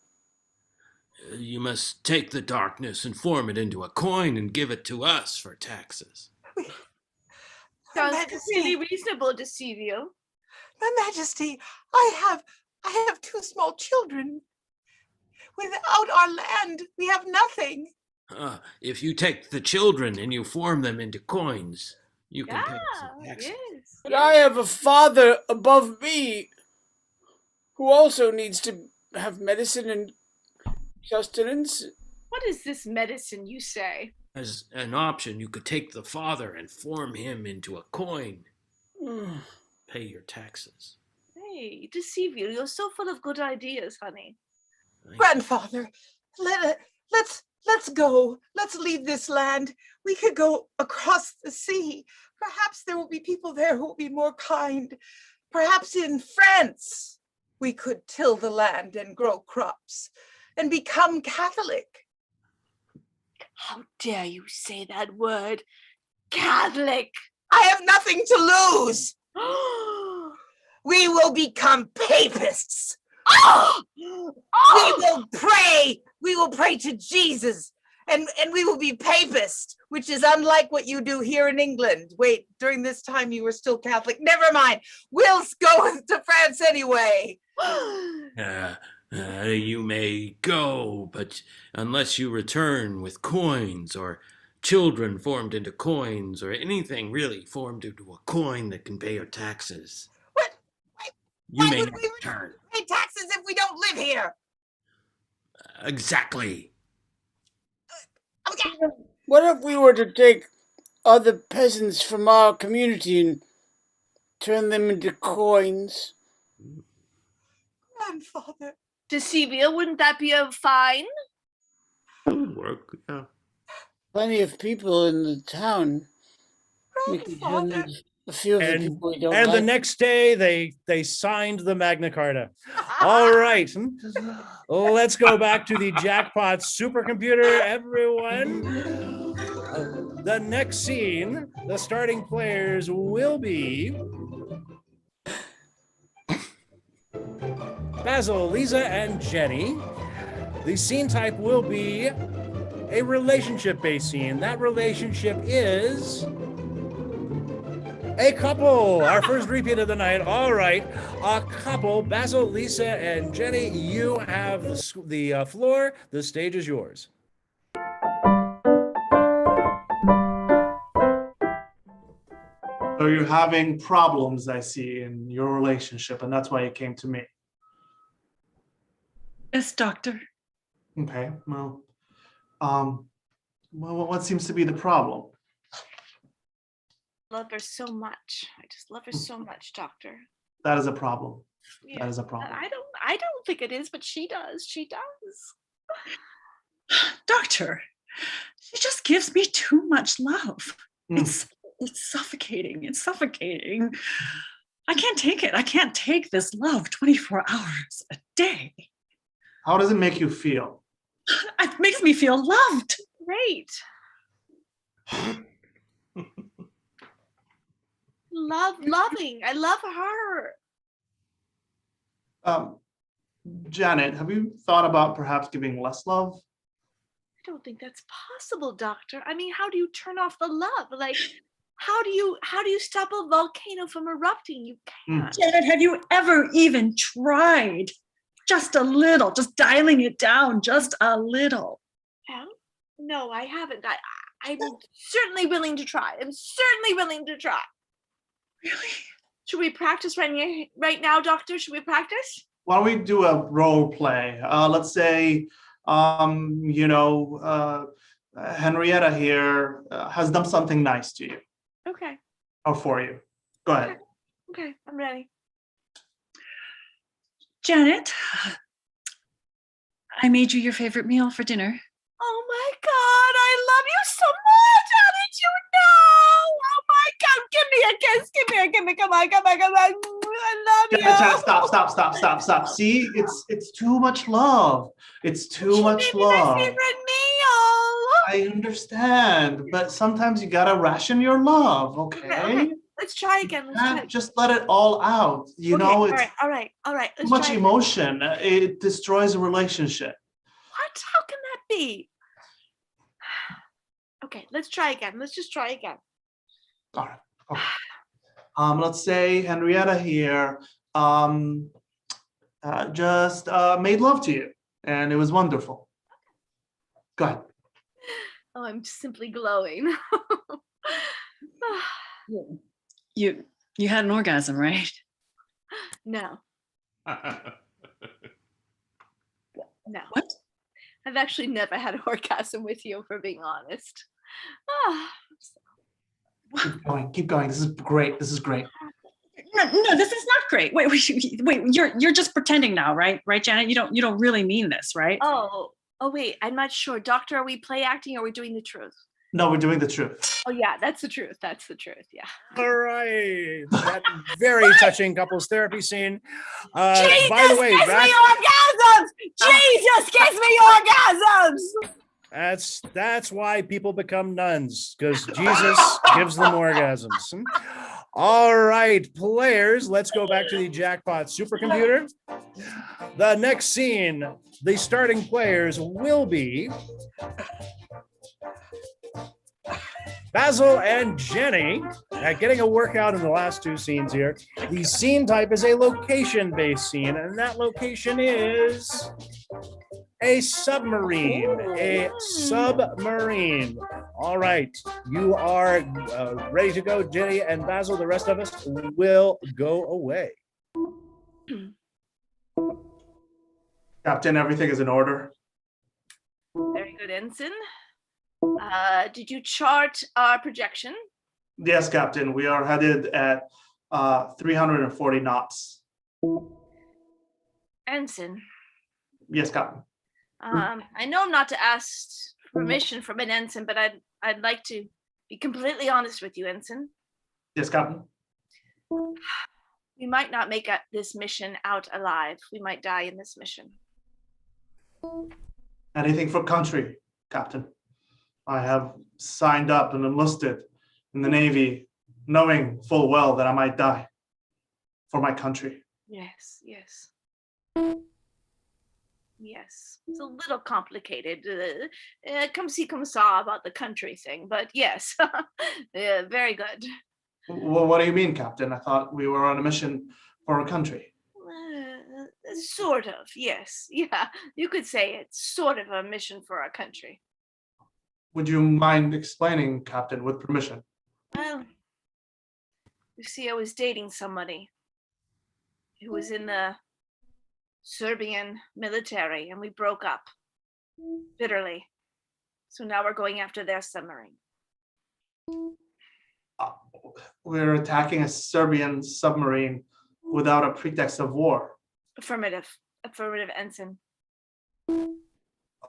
You must take the darkness and form it into a coin and give it to us for taxes. Sounds Majesty. really reasonable, Decivio. My Majesty, I have 2 small children. Without our land, we have nothing. If you take the children and you form them into coins, you can pay us some taxes. Yes. But I have a father above me who also needs to have medicine and sustenance. What is this medicine you say? As an option, you could take the father and form him into a coin. Pay your taxes. Hey, Decivio, you're so full of good ideas, honey. Grandfather, let's go. Let's leave this land. We could go across the sea. Perhaps there will be people there who will be more kind. Perhaps in France, we could till the land and grow crops and become Catholic. How dare you say that word? Catholic! I have nothing to lose. We will become papists. Oh! We will pray to Jesus, and we will be papist, which is unlike what you do here in England. Wait, during this time you were still Catholic. Never mind. We'll go to France anyway. You may go, but unless you return with coins or children formed into coins or anything really formed into a coin that can pay your taxes, you may would not we return. pay taxes if we don't live here? Exactly. Okay. What if we were to take other peasants from our community and turn them into coins? Grandfather. Decivio, wouldn't that be a fine? That would work, yeah. Plenty of people in the town. We could turn Grandfather. a few of the And, people we don't and the like. next day, they signed the Magna Carta. All right, let's go back to the Jackpot Supercomputer, everyone. The next scene, the starting players will be Basil, Lisa, and Jenny. The scene type will be a relationship-based scene. That relationship is a couple. Our first repeat of the night. All right, a couple. Basil, Lisa, and Jenny, you have the floor. The stage is yours. So you're having problems, I see, in your relationship, and that's why you came to me. Yes, doctor. Okay, well, what seems to be the problem? Love her so much. I just love her so much, doctor. That is a problem. Yeah. That is a problem. I don't think it is, but she does. She does. Doctor, she just gives me too much love. Mm. It's suffocating. It's suffocating. I can't take it. I can't take this love 24 hours a day. How does it make you feel? It makes me feel loved. Great. Loving. I love her. Janet, have you thought about perhaps giving less love? I don't think that's possible, doctor. I mean, how do you turn off the love? Like, how do you stop a volcano from erupting? You can't. Janet, have you ever even tried? Just a little, just dialing it down just a little. Well, no, I haven't. I'm certainly willing to try. I'm certainly willing to try. Really? Should we practice right now, doctor? Should we practice? Why don't we do a role play? Let's say, Henrietta here has done something nice to you Okay. or for you. Go ahead. Okay, I'm ready. Janet, I made you your favorite meal for dinner. Oh my God, I love you so much. How did you know? Oh my God, give me a kiss. Give me, come on. I love you. Janet, stop. See, it's too much love. It's too much You made me my love. favorite meal. I understand, but sometimes you gotta ration your love, okay? Let's try again. You can't just let it all out. You know, it's all right. too Let's much try again. emotion. It destroys a relationship. What? How can that be? Okay, let's try again. Let's just try again. All right. Okay. Let's say Henrietta here just made love to you, and it was wonderful. Go ahead. Oh, I'm simply glowing. You had an orgasm, right? No. No. What? I've actually never had an orgasm with you, for being honest. Keep going. This is great. No, this is not great. Wait. You're just pretending now, right? Right, Janet? You don't really mean this, right? Oh, wait. I'm not sure. Doctor, are we play acting or are we doing the truth? No, we're doing the truth. Oh, yeah, that's the truth. That's the truth. Yeah. All right. That very touching couples therapy scene. Jesus By the way, gives me orgasms! Jesus gives me orgasms! that's why people become nuns, because Jesus gives them orgasms. All right, players, let's go back to the Jackpot Supercomputer. The next scene, the starting players will be Basil and Jenny, getting a workout in the last two scenes here. The scene type is a location-based scene, and that location is a submarine. All right, you are ready to go, Jenny and Basil. The rest of us will go away. Captain, everything is in order. Very good, Ensign. Did you chart our projection? Yes, Captain. We are headed at 340 knots. Ensign. Yes, Captain. I know I'm not to ask permission from an ensign, but I'd like to be completely honest with you, Ensign. Yes, Captain. We might not make this mission out alive. We might die in this mission. Anything for country, Captain. I have signed up and enlisted in the Navy, knowing full well that I might die for my country. Yes, yes. Yes, it's a little complicated. Come see, come saw about the country thing, but yes, very good. Well, what do you mean, Captain? I thought we were on a mission for our country. Sort of, yes. Yeah, you could say it's sort of a mission for our country. Would you mind explaining, Captain, with permission? Well, you see, I was dating somebody who was in the Serbian military, and we broke up bitterly. So now we're going after their submarine. We're attacking a Serbian submarine without a pretext of war. Affirmative. Affirmative, Ensign.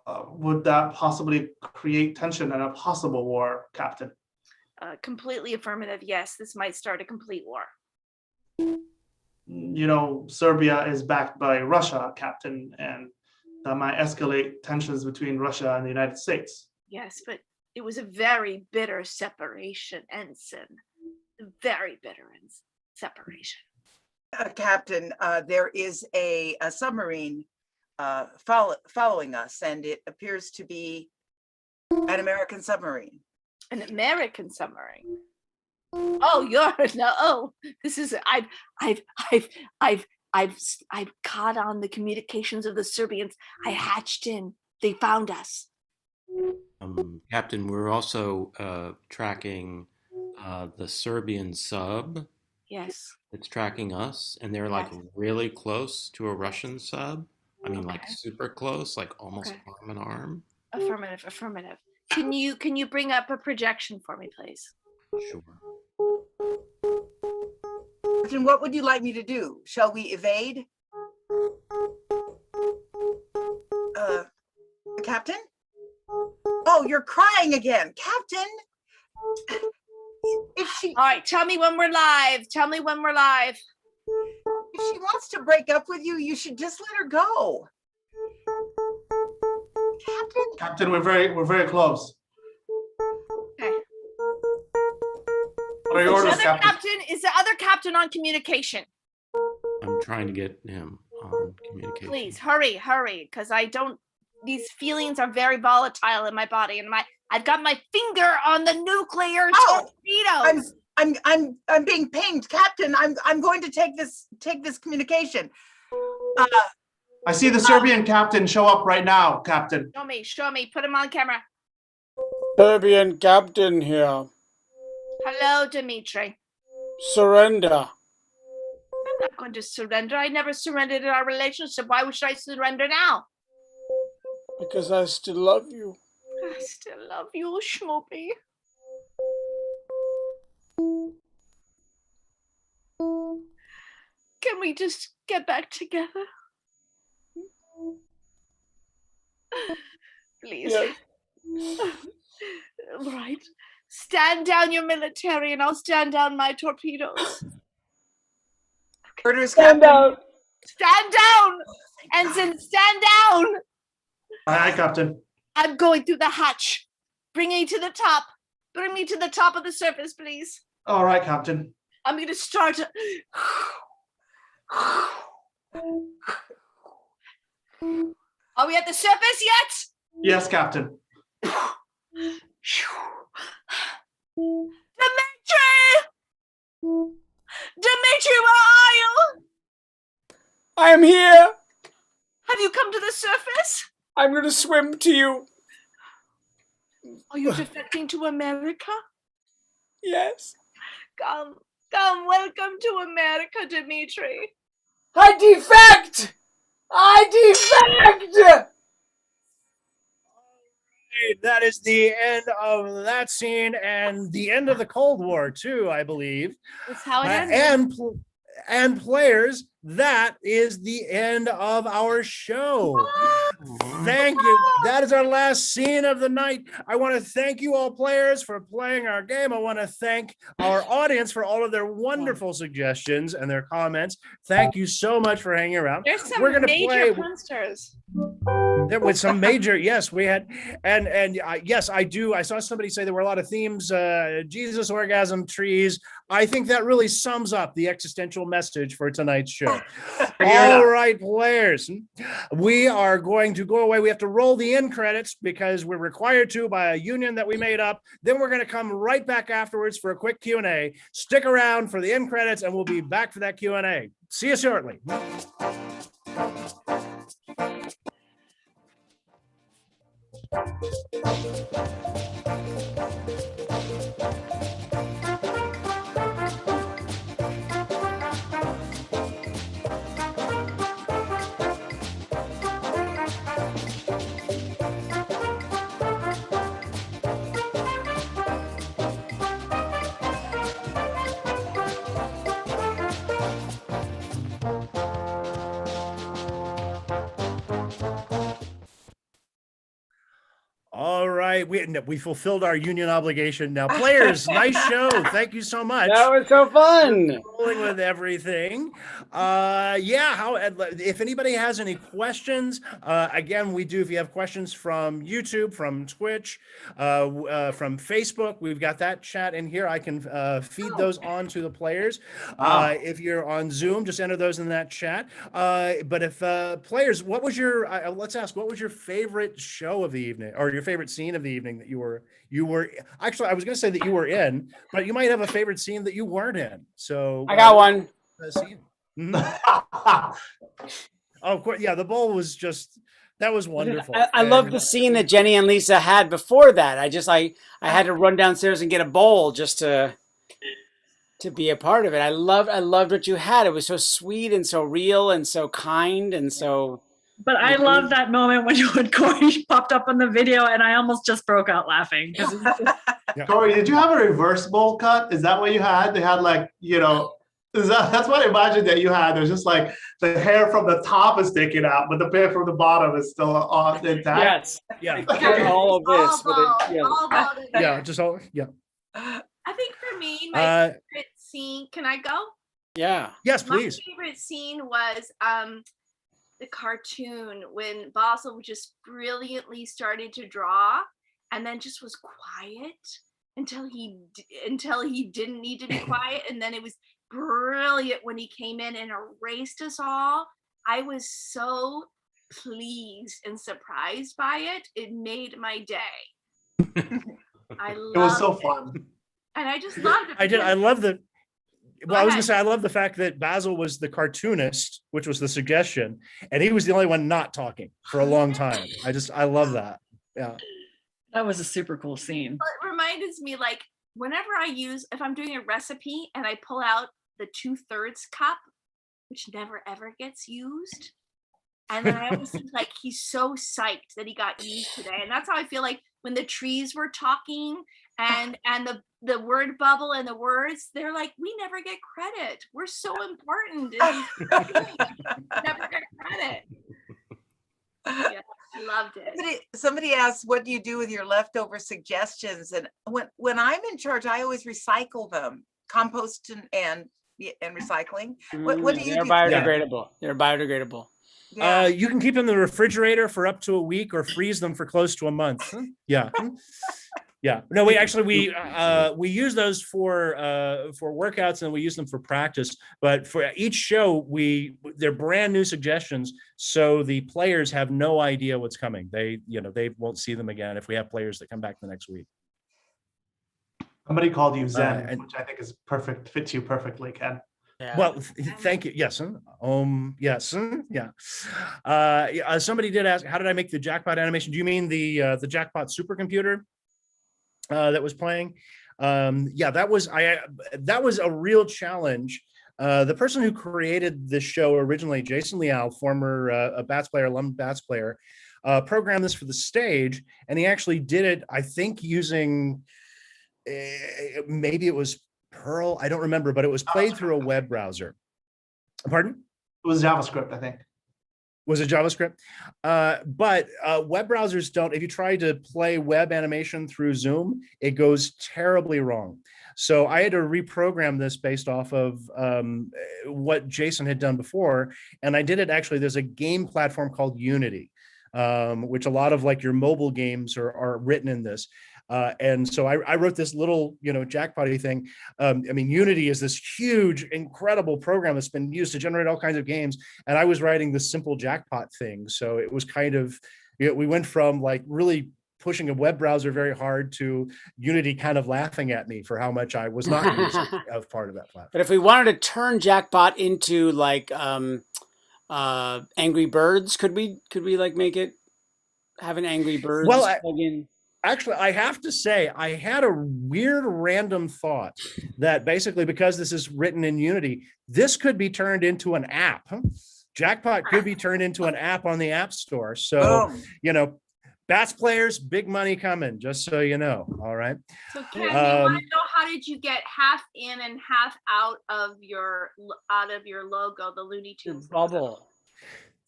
Would that possibly create tension in a possible war, Captain? Completely affirmative, yes. This might start a complete war. You know, Serbia is backed by Russia, Captain, and that might escalate tensions between Russia and the United States. Yes, but it was a very bitter separation, Ensign. Very bitter separation. Captain, there is a submarine following us, and it appears to be an American submarine. An American submarine. Oh, you're no. Oh, this is I've caught on the communications of the Serbians. I hatched in. They found us. Captain, we're also tracking the Serbian sub. Yes. It's tracking us, and they're like really close to a Russian sub. I mean, like super close, like almost arm in arm. Affirmative. Affirmative. Can you bring up a projection for me, please? Sure. Captain, what would you like me to do? Shall we evade? Captain? Oh, you're crying again. Captain? If she, All right, tell me when we're live. Tell me when we're live. if she wants to break up with you, you should just let her go. Captain? Captain, we're very close. Okay. What are your orders, Captain? Is the other captain on communication? I'm trying to get him on communication. Please hurry, because I don't. These feelings are very volatile in my body, and I've got my finger on the nuclear torpedoes. I'm being pinged, Captain. I'm going to take this communication. I see the Serbian captain show up right now, Captain. Show me. Put him on camera. Serbian captain here. Hello, Dimitri. Surrender. I'm not going to surrender. I never surrendered in our relationship. Why should I surrender now? Because I still love you. I still love you, Schmoopy. Can we just get back together? Please. Yes. Right. Stand down your military and I'll stand down my torpedoes. Orders, Stand Captain. down. Stand down! Ensign, stand down! Aye, Captain. I'm going through the hatch. Bring me to the top. Bring me to the top of the surface, please. All right, Captain. I'm going to start. Are we at the surface yet? Yes, Captain. Dimitri! Dimitri, where are you? I'm here. Have you come to the surface? I'm going to swim to you. Are you defecting to America? Yes. Come, welcome to America, Dimitri. I defect! That is the end of that scene and the end of the Cold War too, I believe. That's how it ends. And players, that is the end of our show. Thank you. That is our last scene of the night. I want to thank you all players for playing our game. I want to thank our audience for all of their wonderful suggestions and their comments. Thank you so much for hanging around. There's some We're gonna major play. monsters. There was some major, yes, we had, and yes, I do. I saw somebody say there were a lot of themes, Jesus, orgasm, trees. I think that really sums up the existential message for tonight's show. All right, players, we are going to go away. We have to roll the end credits because we're required to by a union that we made up. Then we're going to come right back afterwards for a quick Q&A. Stick around for the end credits and we'll be back for that Q&A. See you shortly. All right, we fulfilled our union obligation. Now, players, nice show. Thank you so much. That was so fun. Rolling with everything. If anybody has any questions, again, we do. If you have questions from YouTube, from Twitch, from Facebook, we've got that chat in here. I can feed those on to the players. If you're on Zoom, just enter those in that chat. But if players, what was your? Let's ask, what was your favorite show of the evening, or your favorite scene of the evening that you were actually, I was going to say that you were in, but you might have a favorite scene that you weren't in. So I got one. Scene. Mm-hmm. Oh, of course, yeah, the bowl was just, that was wonderful. I love the scene that Jenny and Lisa had before that. I had to run downstairs and get a bowl just to be a part of it. I loved what you had. It was so sweet and so real and so kind and so. But I love that moment when Corey popped up on the video and I almost just broke out laughing. Corey, did you have a reverse bowl cut? Is that what you had? They had like, that's what I imagined that you had. There's just like the hair from the top is sticking out, but the hair from the bottom is still on intact. Yes. Yeah. All of this. I think for me, my favorite scene, can I go? Yeah. Yes, please. My favorite scene was the cartoon when Basil just brilliantly started to draw and then just was quiet until he didn't need to be quiet, and then it was brilliant when he came in and erased us all. I was so pleased and surprised by it. It made my day. It was so fun. And I just loved it. I love the. Well, I was going to say, I love the fact that Basil was the cartoonist, which was the suggestion, and he was the only one not talking for a long time. I love that. Yeah. That was a super cool scene. Well, it reminds me, like, whenever if I'm doing a recipe and I pull out the 2/3 cup, which never ever gets used. And then I always think like, he's so psyched that he got used today. And that's how I feel like when the trees were talking and the word bubble and the words, they're like, we never get credit. We're so important. And never get credit. Yeah, I loved it. Somebody asked, what do you do with your leftover suggestions? And when I'm in charge, I always recycle them, compost and recycling. What do you do? They're biodegradable. They're biodegradable. Yeah. You can keep them in the refrigerator for up to a week or freeze them for close to a month. Yeah. Yeah. No, we use those for workouts and we use them for practice. But for each show, they're brand new suggestions, so the players have no idea what's coming. They won't see them again if we have players that come back the next week. Somebody called you Zen, which I think is perfect. Fits you perfectly, Ken. Yeah. Well, thank you. Yes. Yes. Yeah. Somebody did ask, how did I make the Jackpot animation? Do you mean the Jackpot Supercomputer that was playing? Yeah, that was a real challenge. The person who created this show originally, Jason Leal, former bats player, alum bats player, programmed this for the stage, and he actually did it, I think, using maybe it was Perl, I don't remember, but it was played through a web browser. Pardon? It was JavaScript, I think. Was it JavaScript? But web browsers don't, if you try to play web animation through Zoom, it goes terribly wrong. So I had to reprogram this based off of what Jason had done before. And I did it actually, there's a game platform called Unity. which a lot of like your mobile games are written in this. And so I wrote this little, jackpotty thing. I mean, Unity is this huge, incredible program that's been used to generate all kinds of games. And I was writing this simple jackpot thing. So it was kind of, we went from like really pushing a web browser very hard to Unity kind of laughing at me for how much I was not using as part of that platform. But if we wanted to turn Jackpot into like Angry Birds, could we like make it have an Angry Birds plugin? Actually, I have to say, I had a weird random thought that basically, because this is written in Unity, this could be turned into an app. Jackpot could be turned into an app on the App Store. So, Bats players, big money coming, just so you know. All right. So Ken, you want to know how did you get half in and half out of your logo, the Looney Tunes bubble?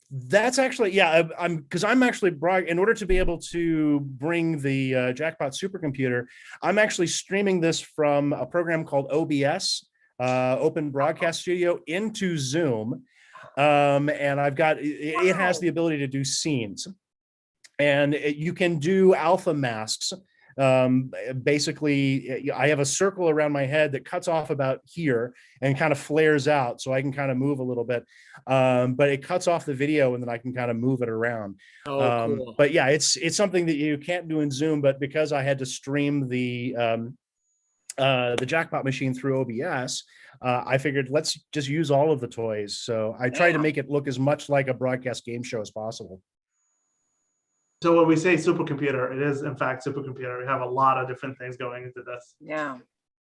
That's actually, I'm actually in order to be able to bring the Jackpot Supercomputer, I'm actually streaming this from a program called OBS, Open Broadcast Studio, into Zoom. And I've got, it has the ability to do scenes. And you can do alpha masks. Basically, I have a circle around my head that cuts off about here and kind of flares out, so I can kind of move a little bit. But it cuts off the video, and then I can kind of move it around. Cool. But yeah, it's something that you can't do in Zoom. But because I had to stream the Jackpot machine through OBS, I figured let's just use all of the toys. So I tried to make it look as much like a broadcast game show as possible. So when we say supercomputer, it is in fact supercomputer. We have a lot of different things going into this. Yeah.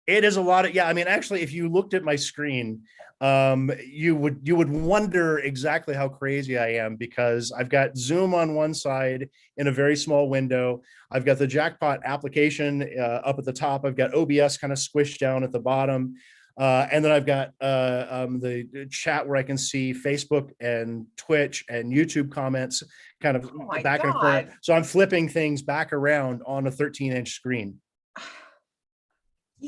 It is a lot of, I mean, actually, if you looked at my screen, you would wonder exactly how crazy I am, because I've got Zoom on one side in a very small window. I've got the Jackpot application up at the top. I've got OBS kind of squished down at the bottom. And then I've got the chat where I can see Facebook and Twitch and YouTube comments kind of back and forth. So I'm flipping things back around on a 13-inch screen.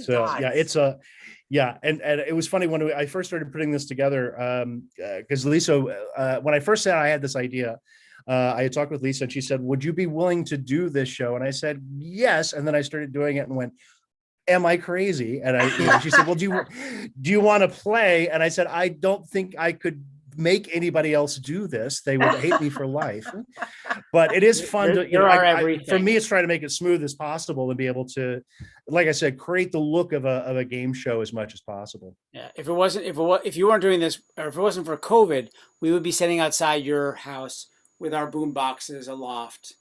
So yeah, it's and it was funny when I first started putting this together, because Lisa, when I first said I had this idea, I had talked with Lisa and she said, would you be willing to do this show? And I said, yes. And then I started doing it and went, am I crazy? And she said, well, do you want to play? And I said, I don't think I could make anybody else do this. They would hate me for life. But it is fun to, for me, it's trying to make it smooth as possible and be able to, like I said, create the look of a game show as much as possible. Yeah. If you weren't doing this, or if it wasn't for COVID, we would be sitting outside your house with our boom boxes aloft.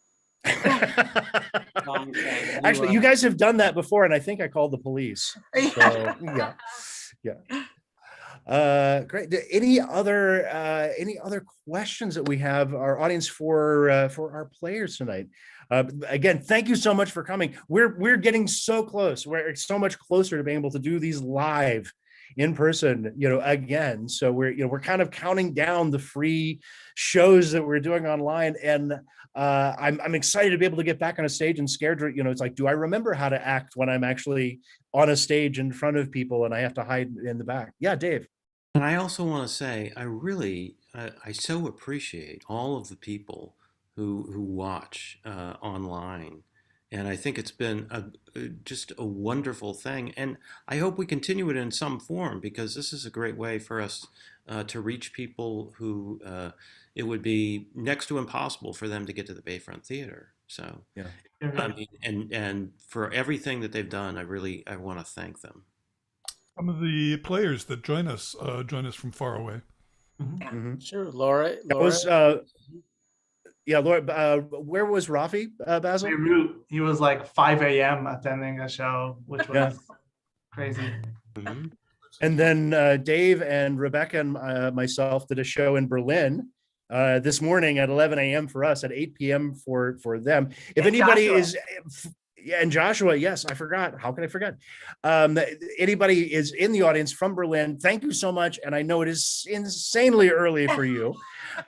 Actually, you guys have done that before, and I think I called the police. So, yeah. Great. Any other questions that we have our audience for our players tonight? Again, thank you so much for coming. We're getting so close. We're so much closer to being able to do these live in person, again. So we're kind of counting down the free shows that we're doing online, and I'm excited to be able to get back on a stage and scared. It's like, do I remember how to act when I'm actually on a stage in front of people and I have to hide in the back? Yeah, Dave. And I also want to say, I so appreciate all of the people who watch online. And I think it's been just a wonderful thing. And I hope we continue it in some form, because this is a great way for us to reach people who it would be next to impossible for them to get to the Bayfront Theater. So, yeah. I mean, and for everything that they've done, I want to thank them. Some of the players that join us from far away. Mm-hmm. Sure, Laura. That was, yeah, Laura. Where was Rafi, Basil? He was like 5 a.m. attending a show, which was crazy. Mm-hmm. And then Dave and Rebecca and myself did a show in Berlin this morning at 11 a.m. for us, at 8 p.m. for them. If anybody is, and Joshua, yes, I forgot. How could I forget? Anybody is in the audience from Berlin, thank you so much. And I know it is insanely early for you.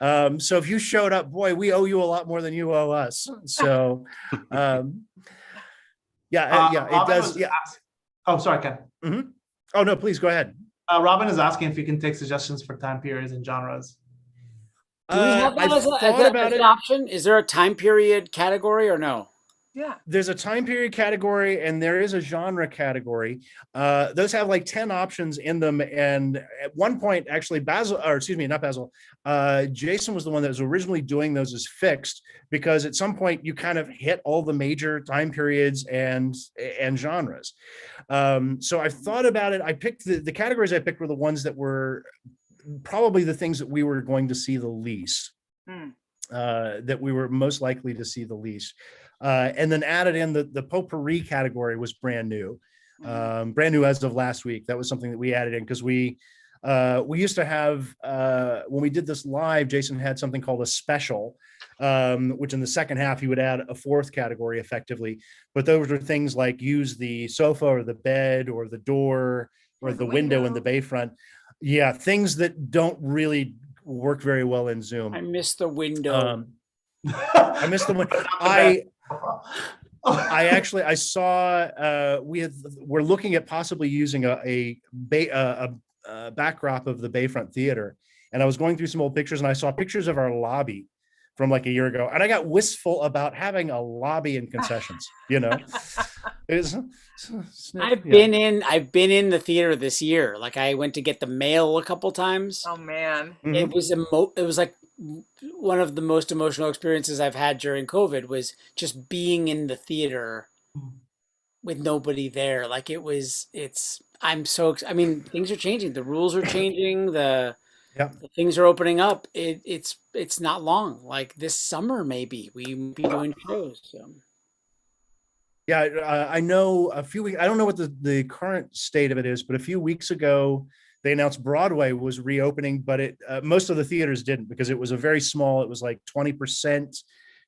So if you showed up, boy, we owe you a lot more than you owe us. So it does. Yeah. Oh, sorry, Ken. Mm-hmm. Oh, no, please go ahead. Robin is asking if you can take suggestions for time periods and genres. Do we have that I've as, thought about as an it. option? Is there a time period category or no? Yeah. There's a time period category and there is a genre category. Those have like 10 options in them. And at one point, actually, Basil, or excuse me, not Basil, Jason was the one that was originally doing those as fixed, because at some point you kind of hit all the major time periods and genres. So I've thought about it. I picked the categories I picked were the ones that were probably the things that we were going to see the least. That we were most likely to see the least. And then added in the potpourri category was brand new as of last week. That was something that we added in because we used to have, when we did this live, Jason had something called a special, which in the second half he would add a fourth category effectively. But those were things like use the sofa or the bed or the door or the window in the bayfront. Yeah, things that don't really work very well in Zoom. I missed the window. I missed the one. I saw we're looking at possibly using a backdrop of the Bayfront Theater, and I was going through some old pictures and I saw pictures of our lobby from like a year ago, and I got wistful about having a lobby and concessions. I've been in the theater this year. Like I went to get the mail a couple times. Oh man. It was it was like one of the most emotional experiences I've had during COVID was just being in the theater with nobody there. Like I mean, things are changing. The rules are changing. The things are opening up. It's not long. Like this summer, maybe we will be doing shows. So. Yeah, I know a few weeks, I don't know what the current state of it is, but a few weeks ago, they announced Broadway was reopening, but most of the theaters didn't, because it was a very small, it was like 20%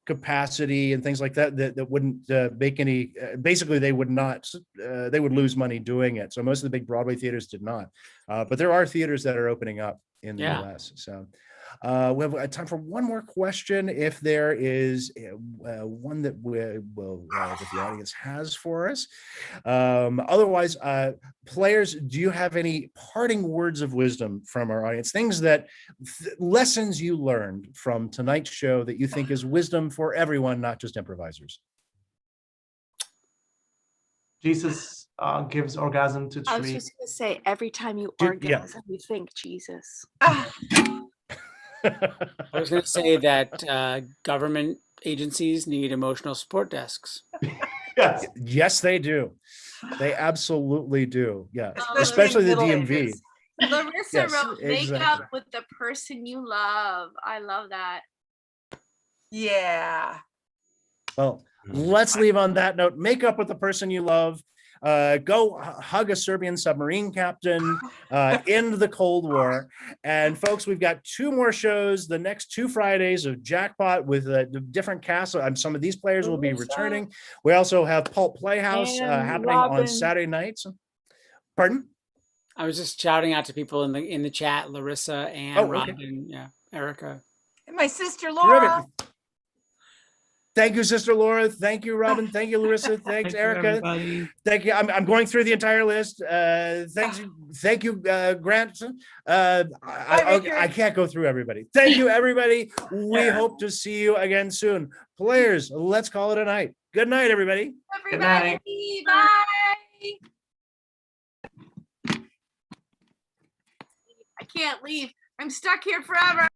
capacity and things like that wouldn't make any, basically they would lose money doing it. So most of the big Broadway theaters did not. But there are theaters that are opening up in the US. So we have time for one more question, if there is one that that the audience has for us. Otherwise, players, do you have any parting words of wisdom from our audience? Things lessons you learned from tonight's show that you think is wisdom for everyone, not just improvisers? Jesus gives orgasm to trees. I was just going to say, every time you orgasm, you think Jesus. I was going to say that government agencies need emotional support desks. Yes, they do. They absolutely do. Yeah, especially the DMV. Larissa wrote, "Make up with the person you love." I love that. Yeah. Well, let's leave on that note. Make up with the person you love. Go hug a Serbian submarine captain, end the Cold War. And folks, we've got 2 more shows the next 2 Fridays of Jackpot with different casts. Some of these players will be returning. We also have Pulp Playhouse happening on Saturday nights. Pardon? I was just shouting out to people in the chat, Larissa and Robin, Erica. And my sister Laura. Thank you, Sister Laura. Thank you, Robin. Thank you, Larissa. Thanks, Erica. Thank you. I'm going through the entire list. Thank you, Grant. I can't go through everybody. Thank you, everybody. We hope to see you again soon. Players, let's call it a night. Good night, everybody. Everybody, bye. I can't leave. I'm stuck here forever.